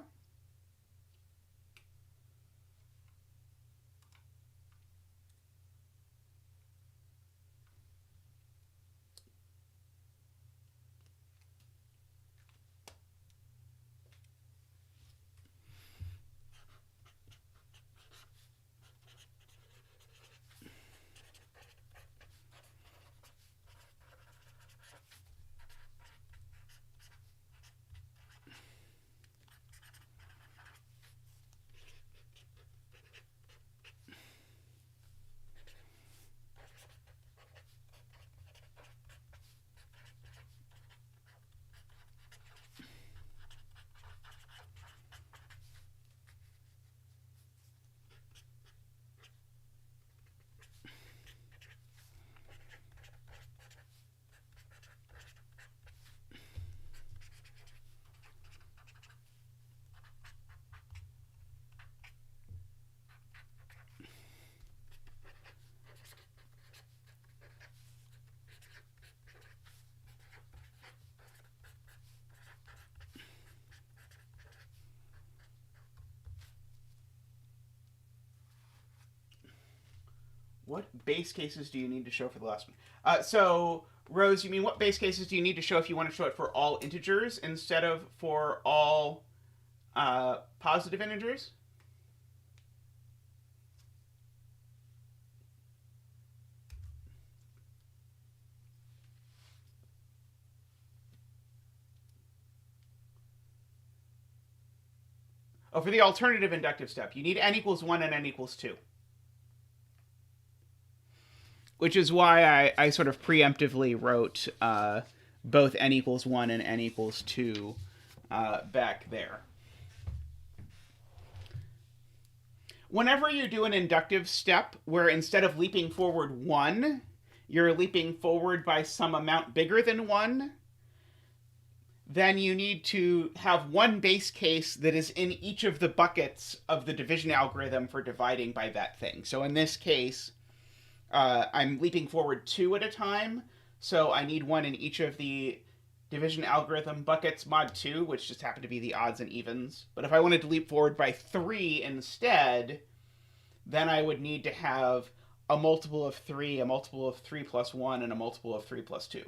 What base cases do you need to show for the last one? So, Rose, you mean what base cases do you need to show if you want to show it for all integers instead of for all positive integers? Oh, for the alternative inductive step, you need n equals 1 and n equals 2. Which is why I sort of preemptively wrote both n equals 1 and n equals 2 back there. Whenever you do an inductive step where instead of leaping forward 1, you're leaping forward by some amount bigger than 1, then you need to have one base case that is in each of the buckets of the division algorithm for dividing by that thing. So in this case, I'm leaping forward 2 at a time, so I need one in each of the division algorithm buckets mod 2, which just happen to be the odds and evens. But if I wanted to leap forward by 3 instead, then I would need to have a multiple of 3, a multiple of 3 plus 1, and a multiple of 3 plus 2.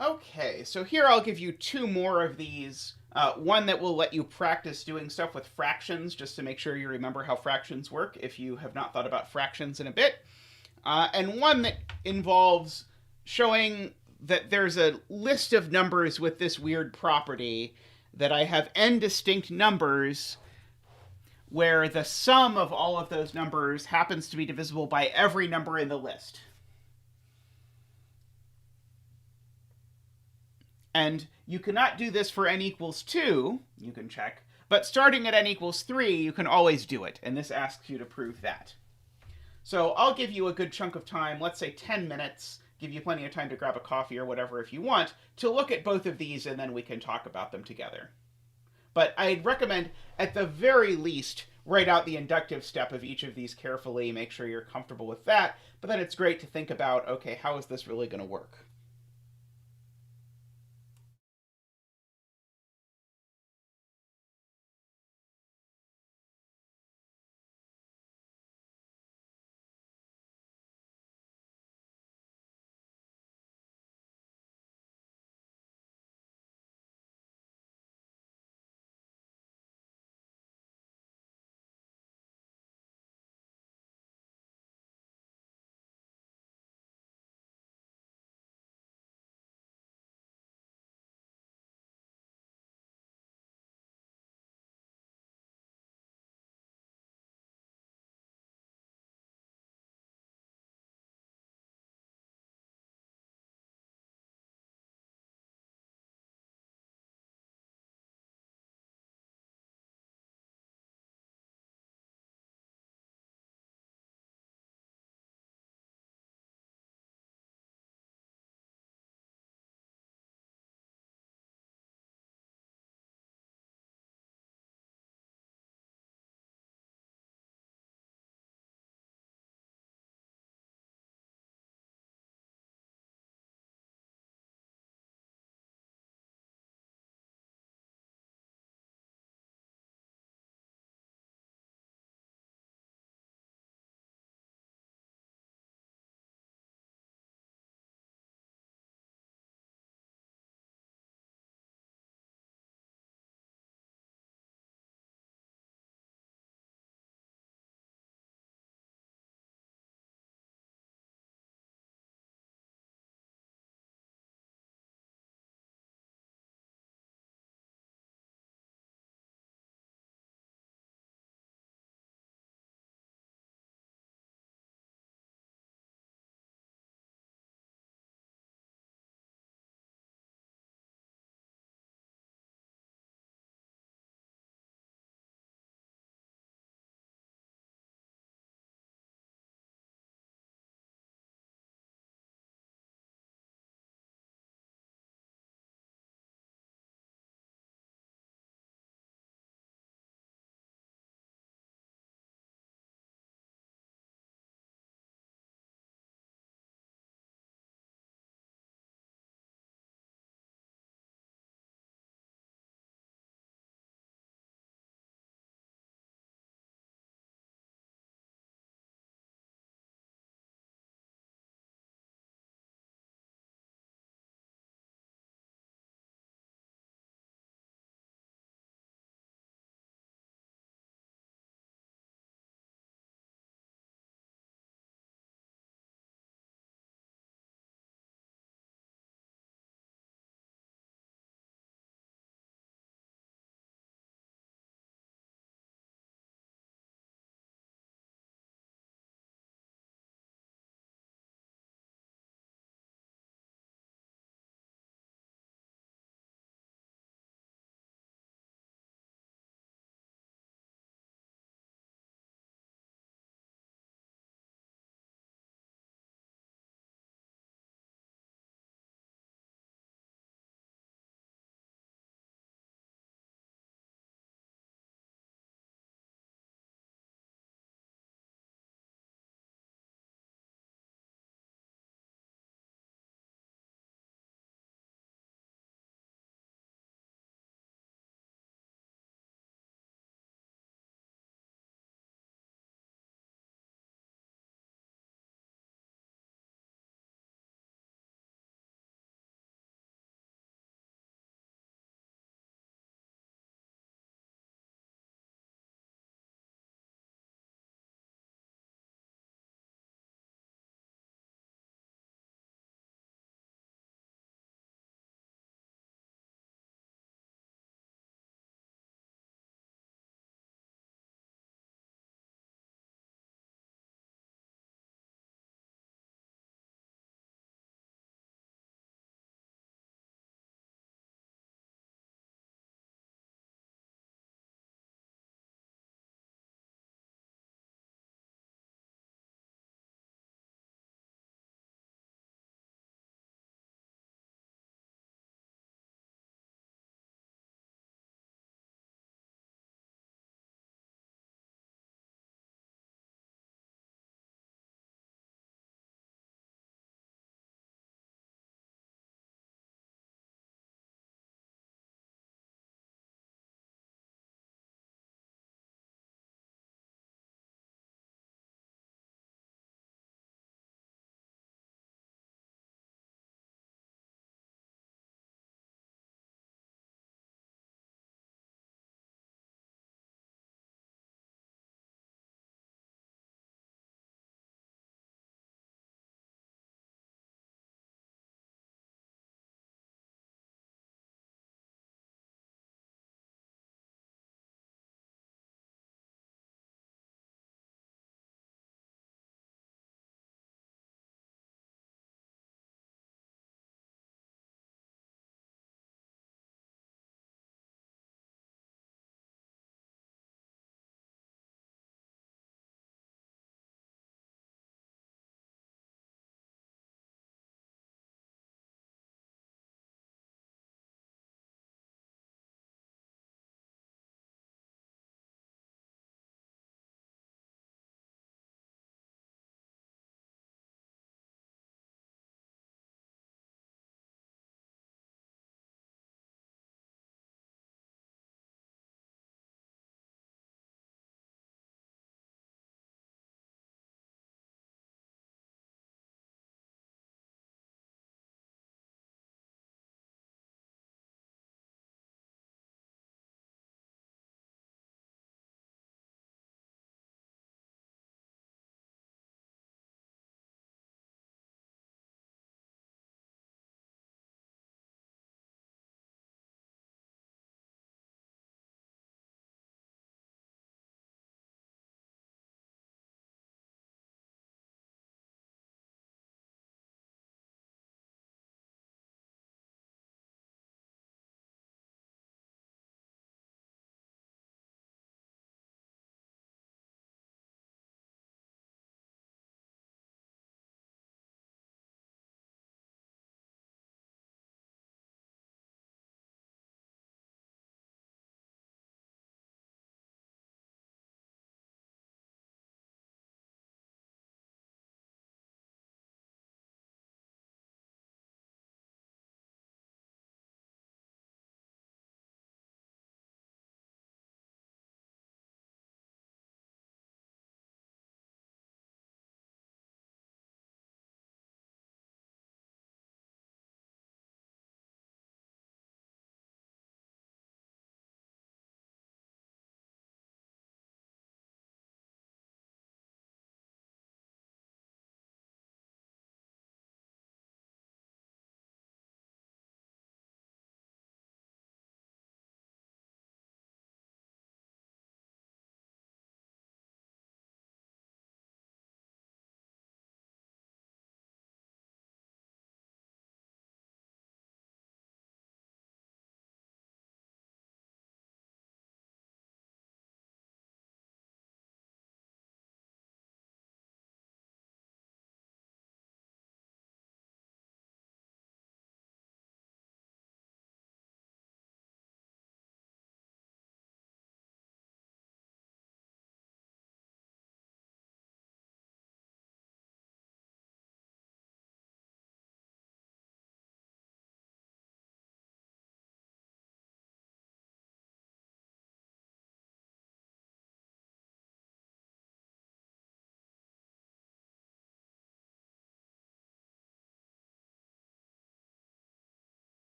Okay, so here I'll give you 2 more of these One that will let you practice doing stuff with fractions, just to make sure you remember how fractions work if you have not thought about fractions in a bit. And one that involves showing that there's a list of numbers with this weird property, that I have n distinct numbers where the sum of all of those numbers happens to be divisible by every number in the list. And you cannot do this for n equals 2, you can check, but starting at n equals 3, you can always do it, and this asks you to prove that. So I'll give you a good chunk of time, let's say 10 minutes, give you plenty of time to grab a coffee or whatever if you want, to look at both of these, and then we can talk about them together. But I'd recommend, at the very least, write out the inductive step of each of these carefully, make sure you're comfortable with that, but then it's great to think about, okay, how is this really going to work?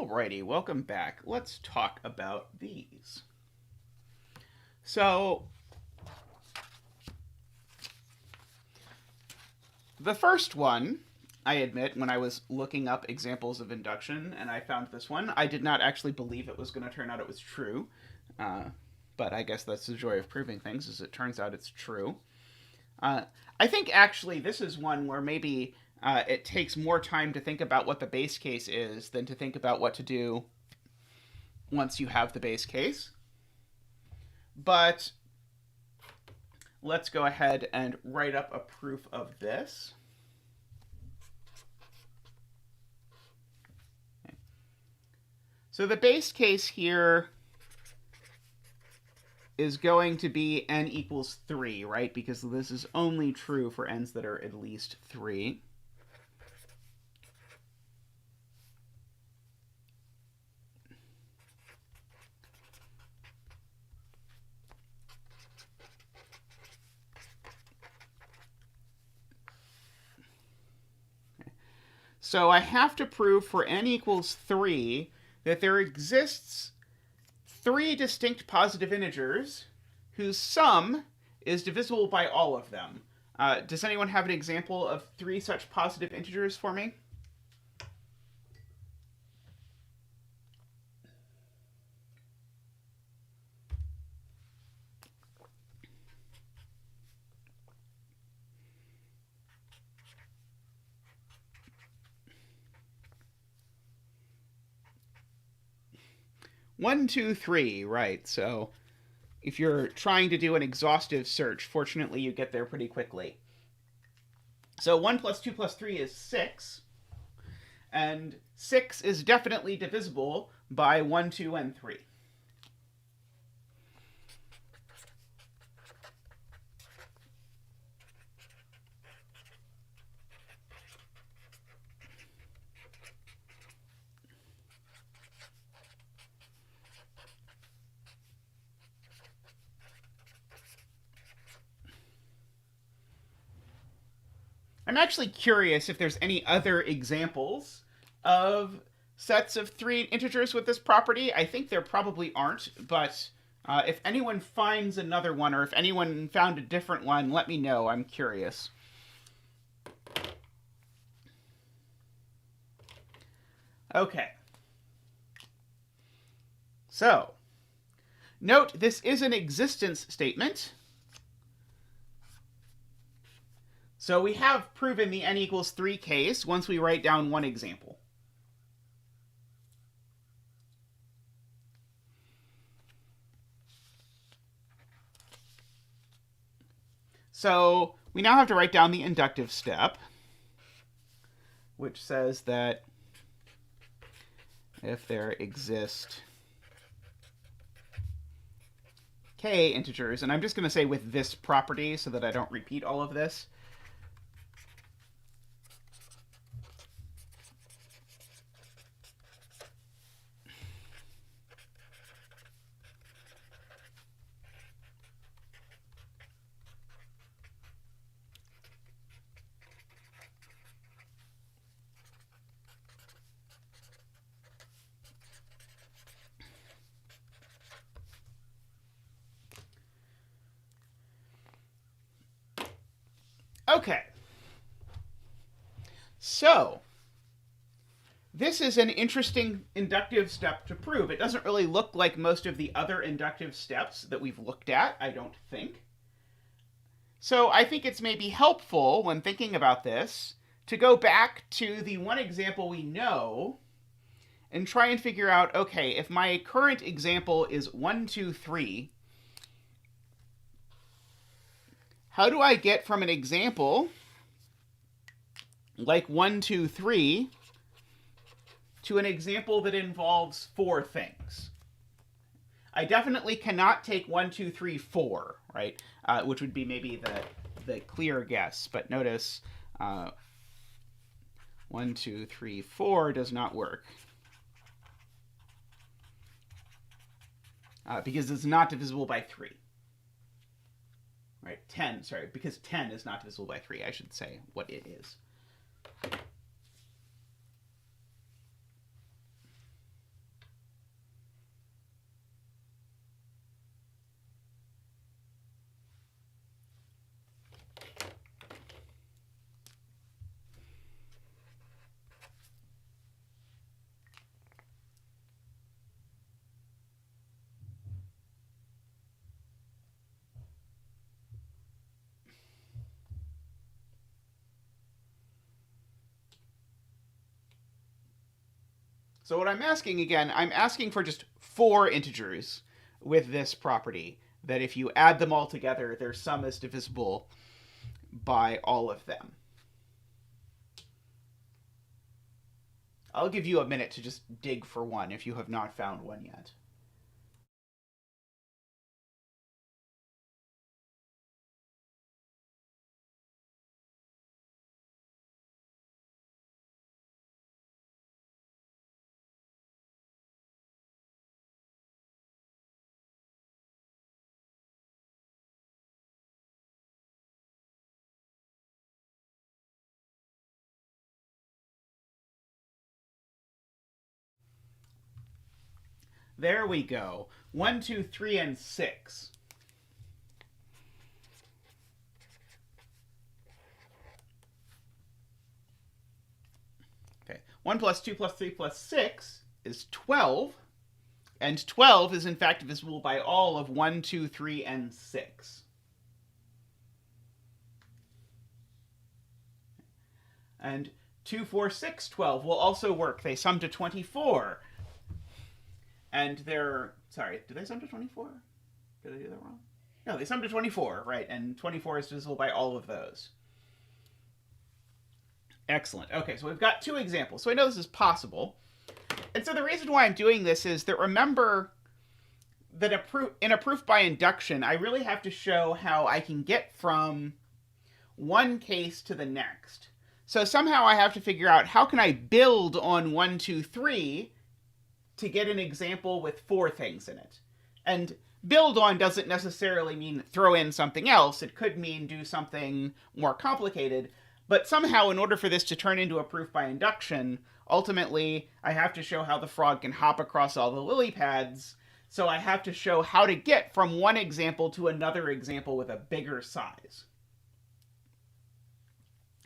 Alrighty, welcome back. Let's talk about these. So, the first one, I admit, when I was looking up examples of induction and I found this one, I did not actually believe it was going to turn out it was true. But I guess that's the joy of proving things, as it turns out it's true. I think actually this is one where maybe it takes more time to think about what the base case is than to think about what to do once you have the base case. But let's go ahead and write up a proof of this. Okay. So the base case here is going to be n equals 3, right? Because this is only true for n's that are at least 3. So I have to prove for n equals 3 that there exists 3 distinct positive integers whose sum is divisible by all of them. Does anyone have an example of 3 such positive integers for me? One, two, three, right. So if you're trying to do an exhaustive search, fortunately you get there pretty quickly. So 1 plus 2 plus 3 is 6. And 6 is definitely divisible by 1, 2, and 3. I'm actually curious if there's any other examples of sets of 3 integers with this property. I think there probably aren't, but if anyone finds another one, or if anyone found a different one, let me know. I'm curious. Okay. So, note this is an existence statement. So we have proven the n equals 3 case once we write down one example. So we now have to write down the inductive step, which says that if there exist k integers, and I'm just going to say with this property so that I don't repeat all of this, okay. So this is an interesting inductive step to prove. It doesn't really look like most of the other inductive steps that we've looked at, I don't think. So I think it's maybe helpful when thinking about this to go back to the one example we know and try and figure out, okay, if my current example is 1, 2, 3, how do I get from an example like 1, 2, 3 to an example that involves 4 things? I definitely cannot take 1, 2, 3, 4, right? Which would be maybe the clear guess. But notice 1, 2, 3, 4 does not work. Because it's not divisible by 3. Right, 10, sorry, because 10 is not divisible by 3. I should say what it is. So what I'm asking, again, I'm asking for just 4 integers with this property, that if you add them all together, their sum is divisible by all of them. I'll give you a minute to just dig for one if you have not found one yet. There we go. 1, 2, 3, and 6. Okay. 1 plus 2 plus 3 plus 6 is 12. And 12 is in fact divisible by all of 1, 2, 3, and 6. And 2, 4, 6, 12 will also work. They sum to 24. And they're... Sorry, did they sum to 24? Did I do that wrong? No, they sum to 24, right? And 24 is divisible by all of those. Excellent. Okay, so we've got 2 examples. So I know this is possible. And so the reason why I'm doing this is that, remember that in a proof by induction, I really have to show how I can get from one case to the next. So somehow I have to figure out how can I build on 1, 2, 3 to get an example with 4 things in it. And build on doesn't necessarily mean throw in something else. It could mean do something more complicated. But somehow, in order for this to turn into a proof by induction, ultimately, I have to show how the frog can hop across all the lily pads. So I have to show how to get from one example to another example with a bigger size.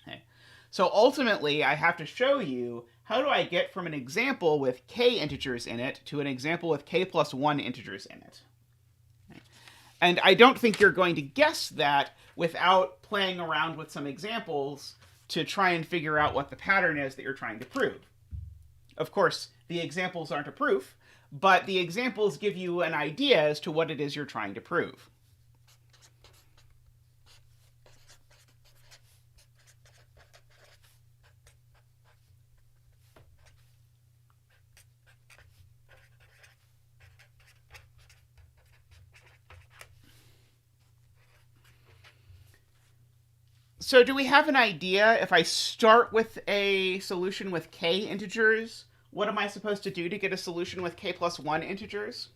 Okay. So ultimately, I have to show you how do I get from an example with k integers in it to an example with k plus 1 integers in it. Okay. And I don't think you're going to guess that without playing around with some examples to try and figure out what the pattern is that you're trying to prove. Of course, the examples aren't a proof, but the examples give you an idea as to what it is you're trying to prove. So do we have an idea, if I start with a solution with k integers, what am I supposed to do to get a solution with k plus 1 integers?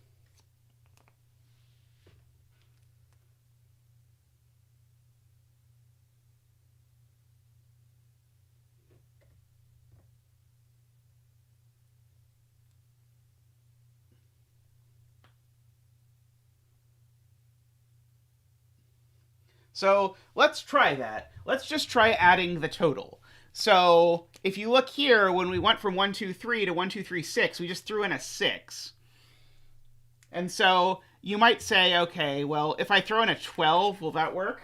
So let's try that. Let's just try adding the total. So if you look here, when we went from 1, 2, 3 to 1, 2, 3, 6, we just threw in a 6. And so you might say, okay, well, if I throw in a 12, will that work?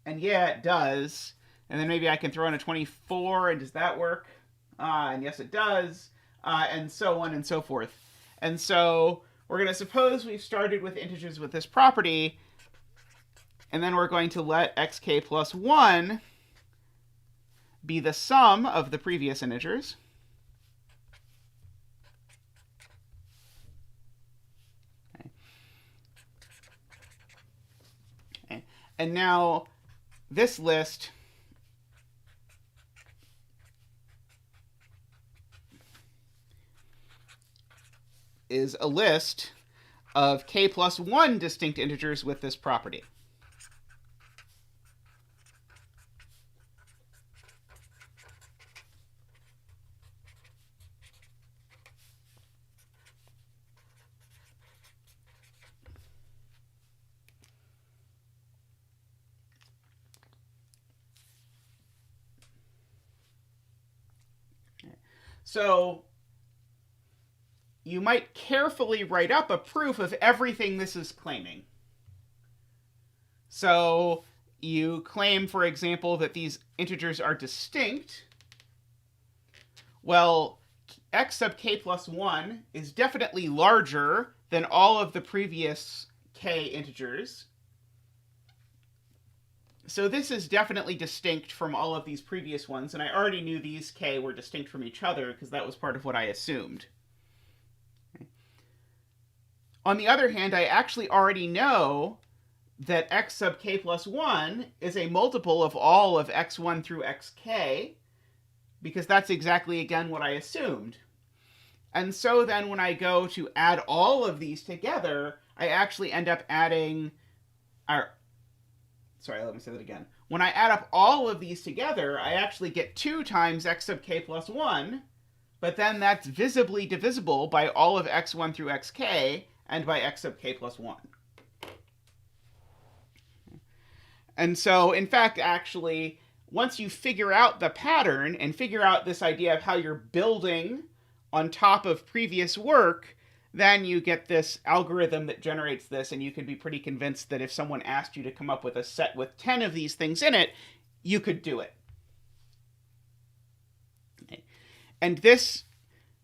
And yeah, it does. And then maybe I can throw in a 24, and does that work? And yes, it does. And so on and so forth. And so we're going to suppose we've started with integers with this property, and then we're going to let xk plus 1 be the sum of the previous integers. Okay. Okay. And now this list is a list of k plus 1 distinct integers with this property. So you might carefully write up a proof of everything this is claiming. So you claim, for example, that these integers are distinct. Well, x sub k plus 1 is definitely larger than all of the previous k integers. So this is definitely distinct from all of these previous ones, and I already knew these k were distinct from each other because that was part of what I assumed. On the other hand, I actually already know that x sub k plus 1 is a multiple of all of x1 through xk, because that's exactly, again, what I assumed. And so then when I go to add all of these together, I actually end up adding... Sorry, let me say that again. When I add up all of these together, I actually get 2 times x sub k plus 1, but then that's visibly divisible by all of x1 through xk and by x sub k plus 1. And so, in fact, actually, once you figure out the pattern and figure out this idea of how you're building on top of previous work, then you get this algorithm that generates this, and you can be pretty convinced that if someone asked you to come up with a set with 10 of these things in it, you could do it. Okay. And this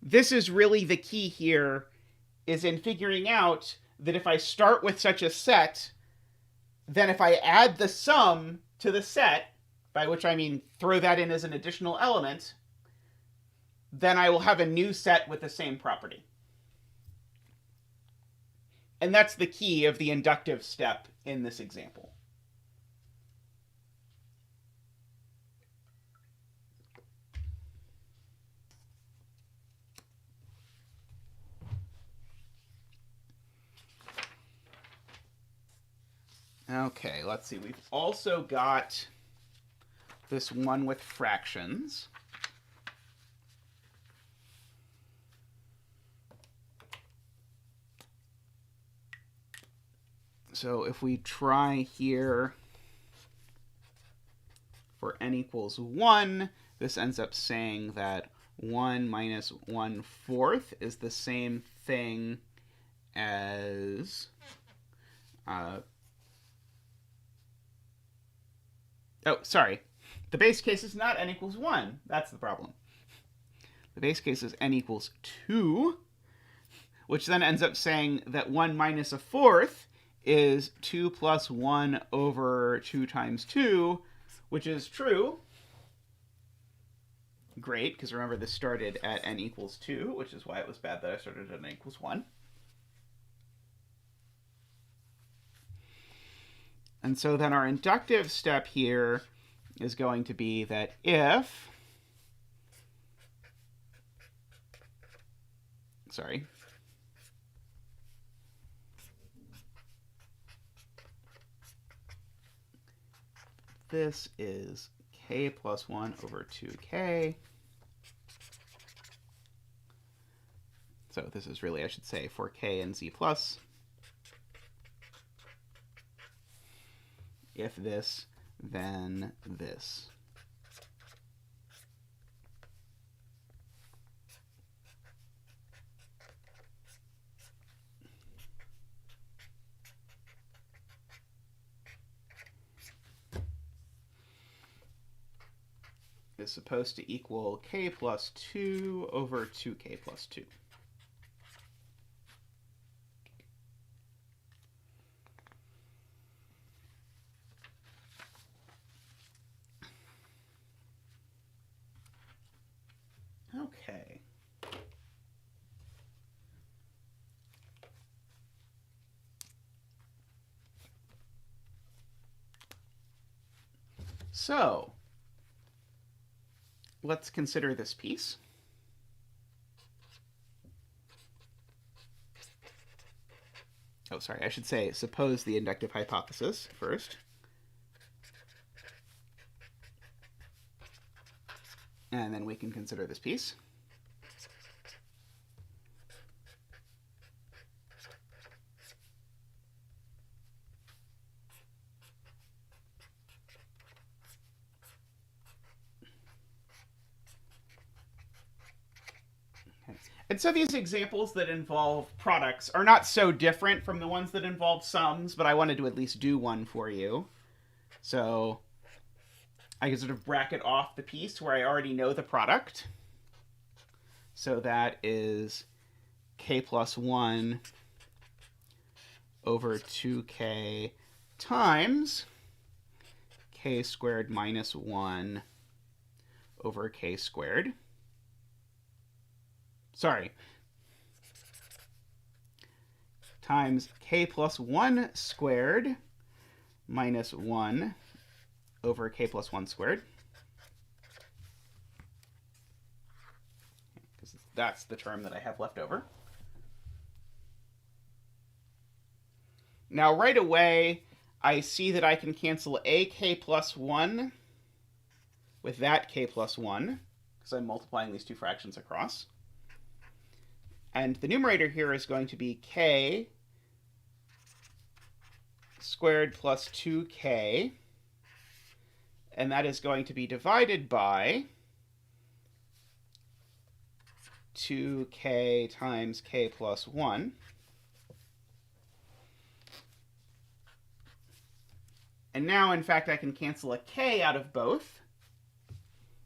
is really the key here, is in figuring out that if I start with such a set, then if I add the sum to the set, by which I mean throw that in as an additional element, then I will have a new set with the same property. And that's the key of the inductive step in this example. Okay, let's see. We've also got this one with fractions. So if we try here for n equals 1, this ends up saying that 1 minus 1/4 is the same thing as... oh, sorry. The base case is not n equals 1. That's the problem. The base case is n equals 2, which then ends up saying that 1 minus 1/4 is 2 plus 1 over 2 times 2, which is true. Great, because remember this started at n equals 2, which is why it was bad that I started at n equals 1. And so then our inductive step here is going to be that if... sorry. This is k plus 1 over 2k. So this is really, I should say, for k and z plus. If this, then this. Is supposed to equal k plus 2 over 2k plus 2. Okay. So, let's consider this piece. Oh, sorry, I should say suppose the inductive hypothesis first. And then we can consider this piece. And so these examples that involve products are not so different from the ones that involve sums, but I wanted to at least do one for you. So I can sort of bracket off the piece where I already know the product. So that is k plus 1 over 2k times k squared minus 1 over k squared. Sorry. Times k plus 1 squared minus 1 over k plus 1 squared. Because that's the term that I have left over. Now, right away, I see that I can cancel a k plus 1 with that k plus 1, because I'm multiplying these two fractions across. And the numerator here is going to be k squared plus 2k, and that is going to be divided by 2k times k plus 1. And now, in fact, I can cancel a k out of both.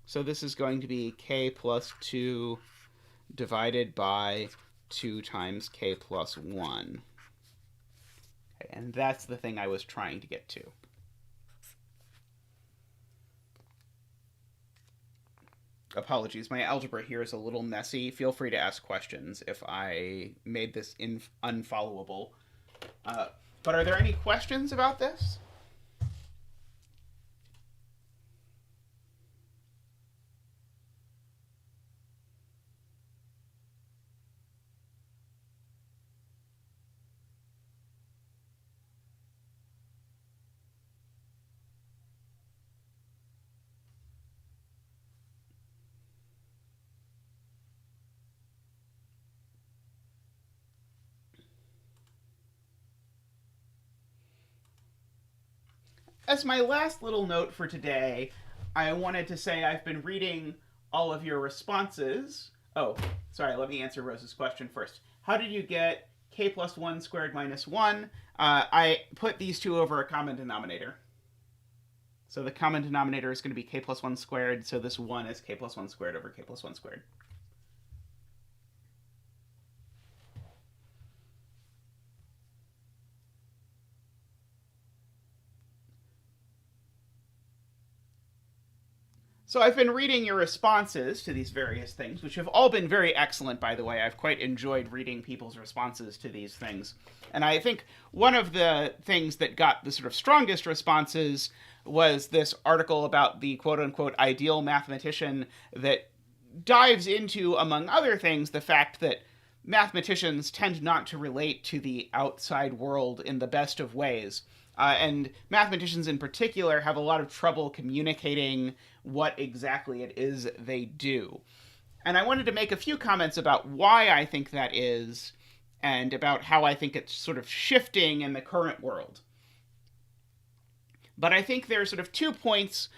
So this is going to be k plus 2 divided by 2 times k plus 1. Okay, and that's the thing I was trying to get to. Apologies, my algebra here is a little messy. Feel free to ask questions if I made this unfollowable. But are there any questions about this? As my last little note for today, I wanted to say I've been reading all of your responses. Oh, sorry, let me answer Rose's question first. How did you get k plus 1 squared minus 1? I put these two over a common denominator. So the common denominator is going to be k plus 1 squared, so this 1 is k plus 1 squared over k plus 1 squared. So I've been reading your responses to these various things, which have all been very excellent, by the way. I've quite enjoyed reading people's responses to these things. And I think one of the things that got the sort of strongest responses was this article about the quote-unquote ideal mathematician that dives into, among other things, the fact that mathematicians tend not to relate to the outside world in the best of ways. And mathematicians in particular have a lot of trouble communicating what exactly it is they do. And I wanted to make a few comments about why I think that is, and about how I think it's sort of shifting in the current world. But I think there are sort of 2 points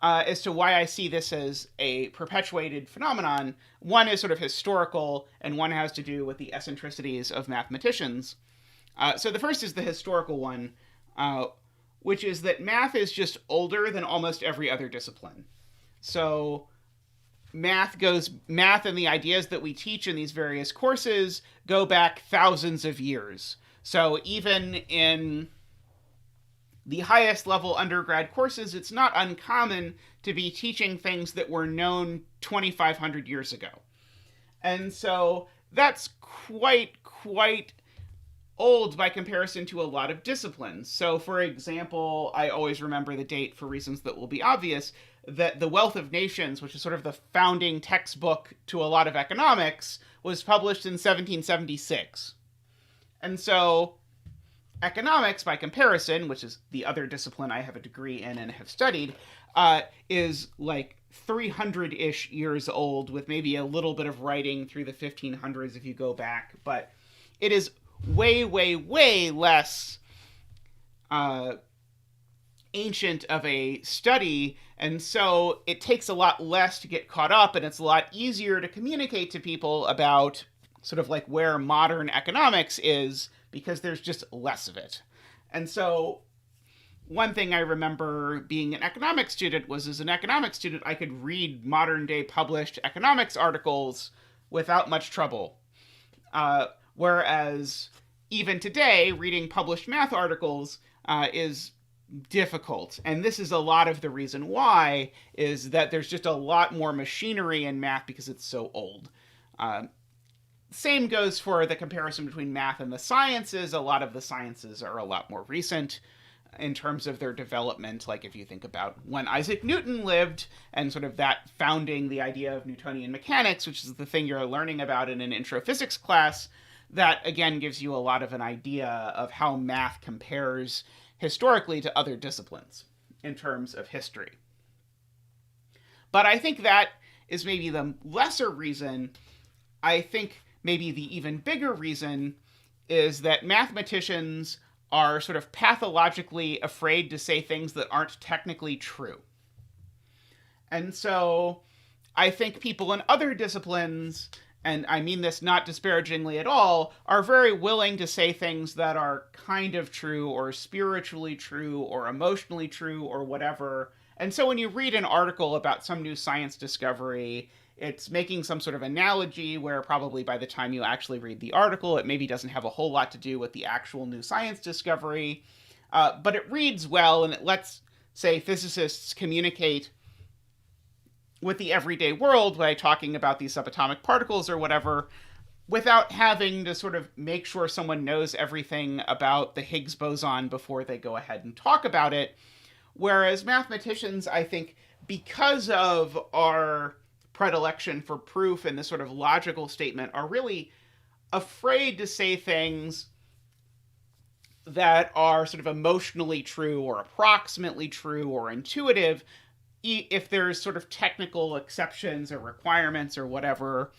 as to why I see this as a perpetuated phenomenon. One is sort of historical, and one has to do with the eccentricities of mathematicians. So the first is the historical one, which is that math is just older than almost every other discipline. So math and the ideas that we teach in these various courses go back thousands of years. So even in the highest level undergrad courses, it's not uncommon to be teaching things that were known 2,500 years ago. And so that's quite old by comparison to a lot of disciplines. So, for example, I always remember the date for reasons that will be obvious, that The Wealth of Nations, which is sort of the founding textbook to a lot of economics, was published in 1776. And so economics, by comparison, which is the other discipline I have a degree in and have studied, is like 300-ish years old, with maybe a little bit of writing through the 1500s if you go back. But it is way less ancient of a study, and so it takes a lot less to get caught up, and it's a lot easier to communicate to people about sort of like where modern economics is, because there's just less of it. And so one thing I remember being an economics student was, as an economics student, I could read modern day published economics articles without much trouble. Whereas even today, reading published math articles is difficult. And this is a lot of the reason why, is that there's just a lot more machinery in math because it's so old. Same goes for the comparison between math and the sciences. A lot of the sciences are a lot more recent in terms of their development. Like if you think about when Isaac Newton lived and sort of that founding the idea of Newtonian mechanics, which is the thing you're learning about in an intro physics class, that again gives you a lot of an idea of how math compares historically to other disciplines in terms of history. But I think that is maybe the lesser reason. I think maybe the even bigger reason is that mathematicians are sort of pathologically afraid to say things that aren't technically true. And so I think people in other disciplines, and I mean this not disparagingly at all, are very willing to say things that are kind of true or spiritually true or emotionally true or whatever. And so when you read an article about some new science discovery, it's making some sort of analogy where probably by the time you actually read the article, it maybe doesn't have a whole lot to do with the actual new science discovery. But it reads well, and it lets, say, physicists communicate with the everyday world by talking about these subatomic particles or whatever, without having to sort of make sure someone knows everything about the Higgs boson before they go ahead and talk about it. Whereas mathematicians, I think, because of our predilection for proof and this sort of logical statement, are really afraid to say things that are sort of emotionally true or approximately true or intuitive, if there's sort of technical exceptions or requirements or whatever.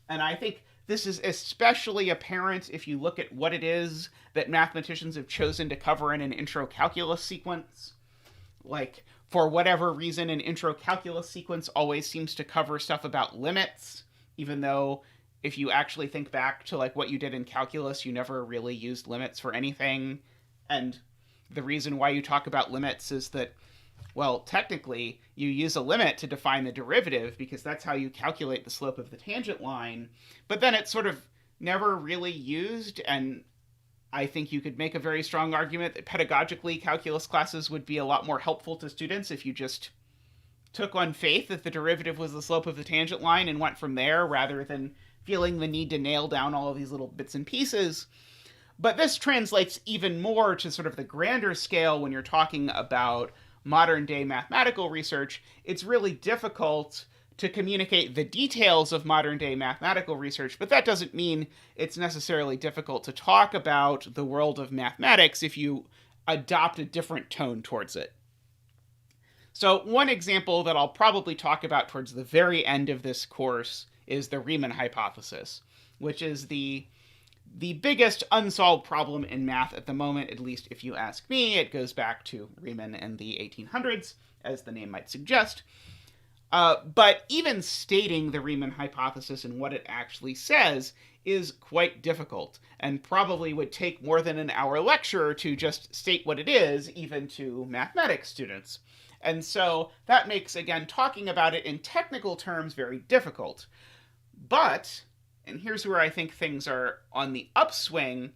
And I think this is especially apparent if you look at what it is that mathematicians have chosen to cover in an intro calculus sequence. Like, for whatever reason, an intro calculus sequence always seems to cover stuff about limits, even though if you actually think back to like what you did in calculus, you never really used limits for anything. And the reason why you talk about limits is that, well, technically, you use a limit to define the derivative because that's how you calculate the slope of the tangent line. But then it's sort of never really used, and I think you could make a very strong argument that pedagogically calculus classes would be a lot more helpful to students if you just took on faith that the derivative was the slope of the tangent line and went from there rather than feeling the need to nail down all of these little bits and pieces. But this translates even more to sort of the grander scale when you're talking about modern day mathematical research. It's really difficult to communicate the details of modern day mathematical research, but that doesn't mean it's necessarily difficult to talk about the world of mathematics if you adopt a different tone towards it. So one example that I'll probably talk about towards the very end of this course is the Riemann hypothesis, which is the biggest unsolved problem in math at the moment, at least if you ask me. It goes back to Riemann in the 1800s, as the name might suggest. But even stating the Riemann hypothesis and what it actually says is quite difficult, and probably would take more than an hour lecture to just state what it is, even to mathematics students. And so that makes, again, talking about it in technical terms very difficult. But, and here's where I think things are on the upswing,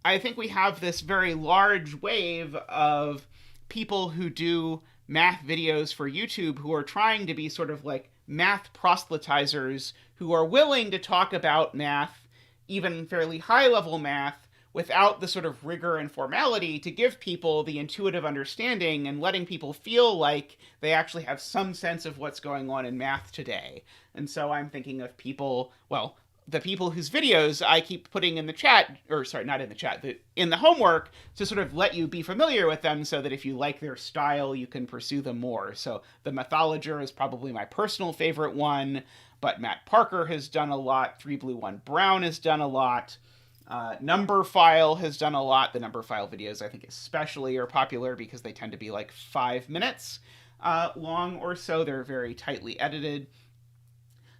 I think we have this very large wave of people who do math videos for YouTube who are trying to be sort of like math proselytizers, who are willing to talk about math, even fairly high-level math, without the sort of rigor and formality, to give people the intuitive understanding and letting people feel like they actually have some sense of what's going on in math today. And so I'm thinking of people, well, the people whose videos I keep putting in the chat, or sorry, not in the chat, in the homework, to sort of let you be familiar with them so that if you like their style, you can pursue them more. So the Mathologer is probably my personal favorite one, but Matt Parker has done a lot. 3 Blue 1 Brown has done a lot. Numberphile has done a lot. The Numberphile videos, I think, especially are popular because they tend to be like 5 minutes long or so. They're very tightly edited.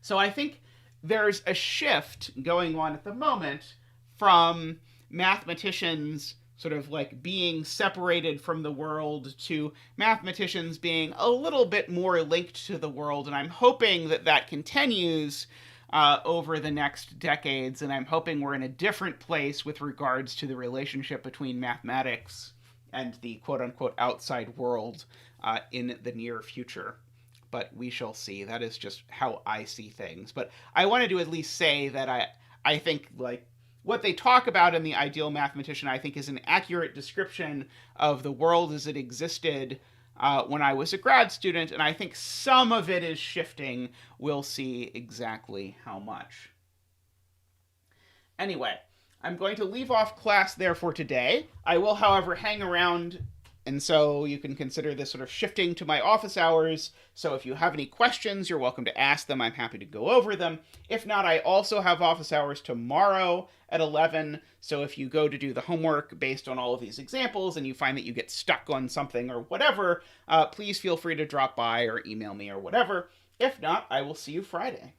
So I think there's a shift going on at the moment from mathematicians sort of like being separated from the world to mathematicians being a little bit more linked to the world. And I'm hoping that that continues over the next decades, and I'm hoping we're in a different place with regards to the relationship between mathematics and the quote-unquote outside world in the near future. But we shall see. That is just how I see things. But I wanted to at least say that I think, like, what they talk about in The Ideal Mathematician, I think, is an accurate description of the world as it existed when I was a grad student, and I think some of it is shifting. We'll see exactly how much. Anyway, I'm going to leave off class there for today. I will, however, hang around, and so you can consider this sort of shifting to my office hours. So if you have any questions, you're welcome to ask them. I'm happy to go over them. If not, I also have office hours tomorrow at 11. So if you go to do the homework based on all of these examples and you find that you get stuck on something or whatever, please feel free to drop by or email me or whatever. If not, I will see you Friday.